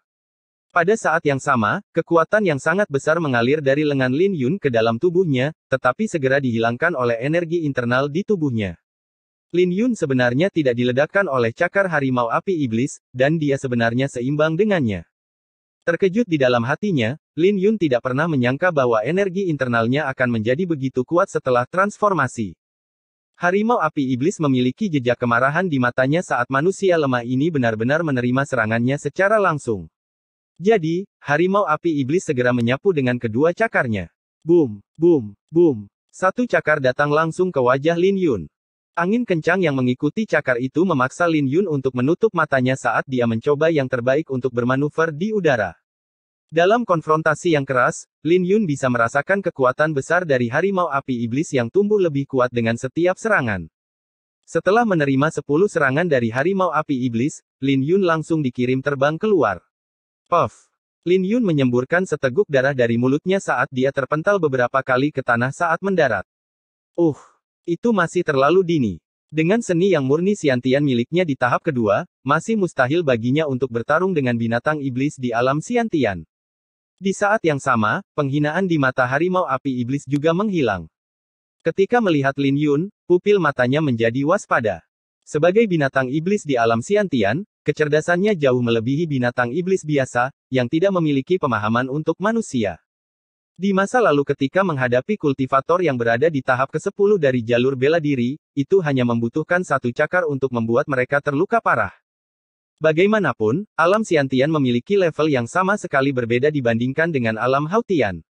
Pada saat yang sama, kekuatan yang sangat besar mengalir dari lengan Lin Yun ke dalam tubuhnya, tetapi segera dihilangkan oleh energi internal di tubuhnya. Lin Yun sebenarnya tidak diledakkan oleh cakar harimau api iblis, dan dia sebenarnya seimbang dengannya. Terkejut di dalam hatinya, Lin Yun tidak pernah menyangka bahwa energi internalnya akan menjadi begitu kuat setelah transformasi. Harimau api iblis memiliki jejak kemarahan di matanya saat manusia lemah ini benar-benar menerima serangannya secara langsung. Jadi, harimau api iblis segera menyapu dengan kedua cakarnya. Boom, boom, boom. Satu cakar datang langsung ke wajah Lin Yun. Angin kencang yang mengikuti cakar itu memaksa Lin Yun untuk menutup matanya saat dia mencoba yang terbaik untuk bermanuver di udara. Dalam konfrontasi yang keras, Lin Yun bisa merasakan kekuatan besar dari harimau api iblis yang tumbuh lebih kuat dengan setiap serangan. Setelah menerima 10 serangan dari harimau api iblis, Lin Yun langsung dikirim terbang keluar. Puff! Lin Yun menyemburkan seteguk darah dari mulutnya saat dia terpental beberapa kali ke tanah saat mendarat. Itu masih terlalu dini. Dengan seni yang murni Xiantian miliknya di tahap kedua, masih mustahil baginya untuk bertarung dengan binatang iblis di alam Xiantian. Di saat yang sama, penghinaan di mata harimau api iblis juga menghilang. Ketika melihat Lin Yun, pupil matanya menjadi waspada. Sebagai binatang iblis di alam Xiantian, kecerdasannya jauh melebihi binatang iblis biasa, yang tidak memiliki pemahaman untuk manusia. Di masa lalu ketika menghadapi kultivator yang berada di tahap ke-10 dari jalur bela diri, itu hanya membutuhkan satu cakar untuk membuat mereka terluka parah. Bagaimanapun, alam Xiantian memiliki level yang sama sekali berbeda dibandingkan dengan alam Hautian.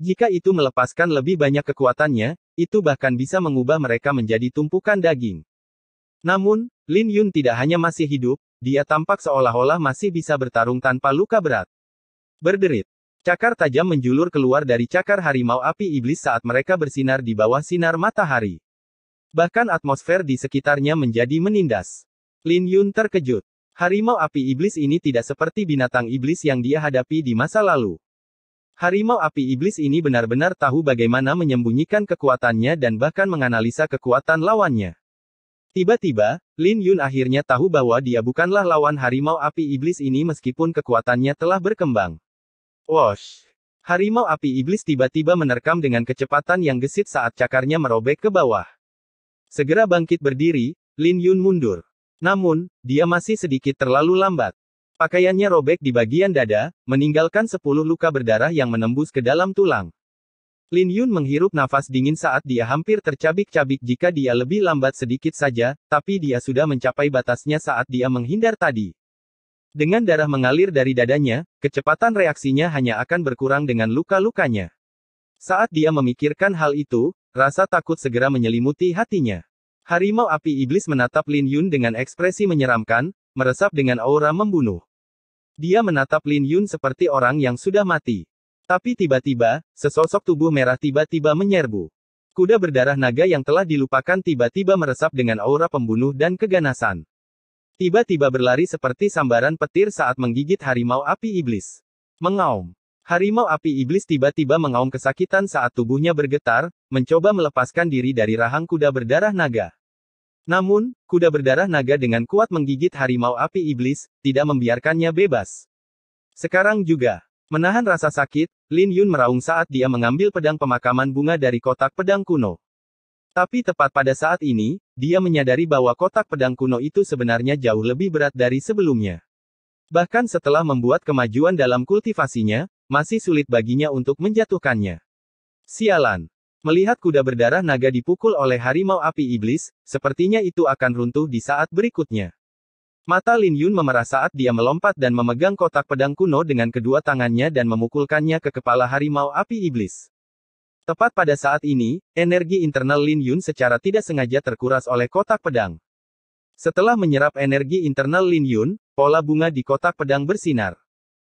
Jika itu melepaskan lebih banyak kekuatannya, itu bahkan bisa mengubah mereka menjadi tumpukan daging. Namun, Lin Yun tidak hanya masih hidup, dia tampak seolah-olah masih bisa bertarung tanpa luka berat. Berderit. Cakar tajam menjulur keluar dari cakar harimau api iblis saat mereka bersinar di bawah sinar matahari. Bahkan atmosfer di sekitarnya menjadi menindas. Lin Yun terkejut. Harimau api iblis ini tidak seperti binatang iblis yang dia hadapi di masa lalu. Harimau api iblis ini benar-benar tahu bagaimana menyembunyikan kekuatannya dan bahkan menganalisa kekuatan lawannya. Tiba-tiba, Lin Yun akhirnya tahu bahwa dia bukanlah lawan harimau api iblis ini meskipun kekuatannya telah berkembang. Wosh! Harimau api iblis tiba-tiba menerkam dengan kecepatan yang gesit saat cakarnya merobek ke bawah. Segera bangkit berdiri, Lin Yun mundur. Namun, dia masih sedikit terlalu lambat. Pakaiannya robek di bagian dada, meninggalkan 10 luka berdarah yang menembus ke dalam tulang. Lin Yun menghirup nafas dingin saat dia hampir tercabik-cabik jika dia lebih lambat sedikit saja, tapi dia sudah mencapai batasnya saat dia menghindar tadi. Dengan darah mengalir dari dadanya, kecepatan reaksinya hanya akan berkurang dengan luka-lukanya. Saat dia memikirkan hal itu, rasa takut segera menyelimuti hatinya. Harimau api iblis menatap Lin Yun dengan ekspresi menyeramkan, meresap dengan aura membunuh. Dia menatap Lin Yun seperti orang yang sudah mati. Tapi tiba-tiba, sesosok tubuh merah tiba-tiba menyerbu. Kuda berdarah naga yang telah dilupakan tiba-tiba meresap dengan aura pembunuh dan keganasan. Tiba-tiba berlari seperti sambaran petir saat menggigit harimau api iblis. Mengaum. Harimau api iblis tiba-tiba mengaum kesakitan saat tubuhnya bergetar, mencoba melepaskan diri dari rahang kuda berdarah naga. Namun, kuda berdarah naga dengan kuat menggigit harimau api iblis, tidak membiarkannya bebas. Sekarang juga, menahan rasa sakit, Lin Yun meraung saat dia mengambil pedang pemakaman bunga dari kotak pedang kuno. Tapi tepat pada saat ini, dia menyadari bahwa kotak pedang kuno itu sebenarnya jauh lebih berat dari sebelumnya. Bahkan setelah membuat kemajuan dalam kultivasinya, masih sulit baginya untuk menjatuhkannya. Sialan. Melihat kuda berdarah naga dipukul oleh harimau api iblis, sepertinya itu akan runtuh di saat berikutnya. Mata Lin Yun memerah saat dia melompat dan memegang kotak pedang kuno dengan kedua tangannya dan memukulkannya ke kepala harimau api iblis. Tepat pada saat ini, energi internal Lin Yun secara tidak sengaja terkuras oleh kotak pedang. Setelah menyerap energi internal Lin Yun, pola bunga di kotak pedang bersinar.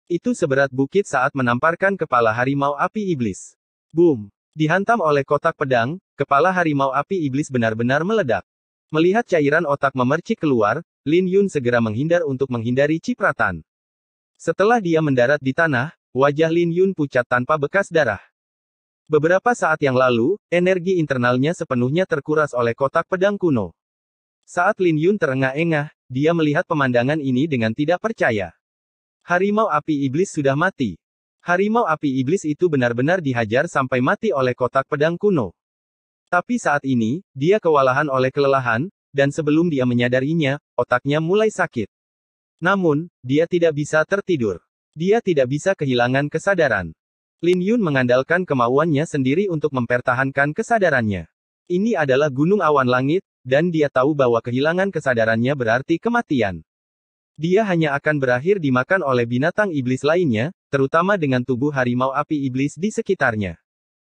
Itu seberat bukit saat menamparkan kepala harimau api iblis. Boom! Dihantam oleh kotak pedang, kepala harimau api iblis benar-benar meledak. Melihat cairan otak memercik keluar, Lin Yun segera menghindar untuk menghindari cipratan. Setelah dia mendarat di tanah, wajah Lin Yun pucat tanpa bekas darah. Beberapa saat yang lalu, energi internalnya sepenuhnya terkuras oleh kotak pedang kuno. Saat Lin Yun terengah-engah, dia melihat pemandangan ini dengan tidak percaya. Harimau api iblis sudah mati. Harimau api iblis itu benar-benar dihajar sampai mati oleh kotak pedang kuno. Tapi saat ini, dia kewalahan oleh kelelahan, dan sebelum dia menyadarinya, otaknya mulai sakit. Namun, dia tidak bisa tertidur. Dia tidak bisa kehilangan kesadaran. Lin Yun mengandalkan kemauannya sendiri untuk mempertahankan kesadarannya. Ini adalah gunung awan langit, dan dia tahu bahwa kehilangan kesadarannya berarti kematian. Dia hanya akan berakhir dimakan oleh binatang iblis lainnya, terutama dengan tubuh harimau api iblis di sekitarnya.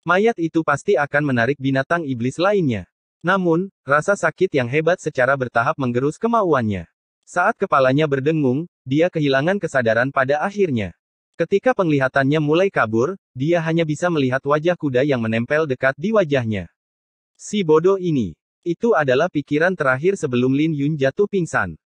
Mayat itu pasti akan menarik binatang iblis lainnya. Namun, rasa sakit yang hebat secara bertahap menggerus kemauannya. Saat kepalanya berdengung, dia kehilangan kesadaran pada akhirnya. Ketika penglihatannya mulai kabur, dia hanya bisa melihat wajah kuda yang menempel dekat di wajahnya. Si bodoh ini. Itu adalah pikiran terakhir sebelum Lin Yun jatuh pingsan.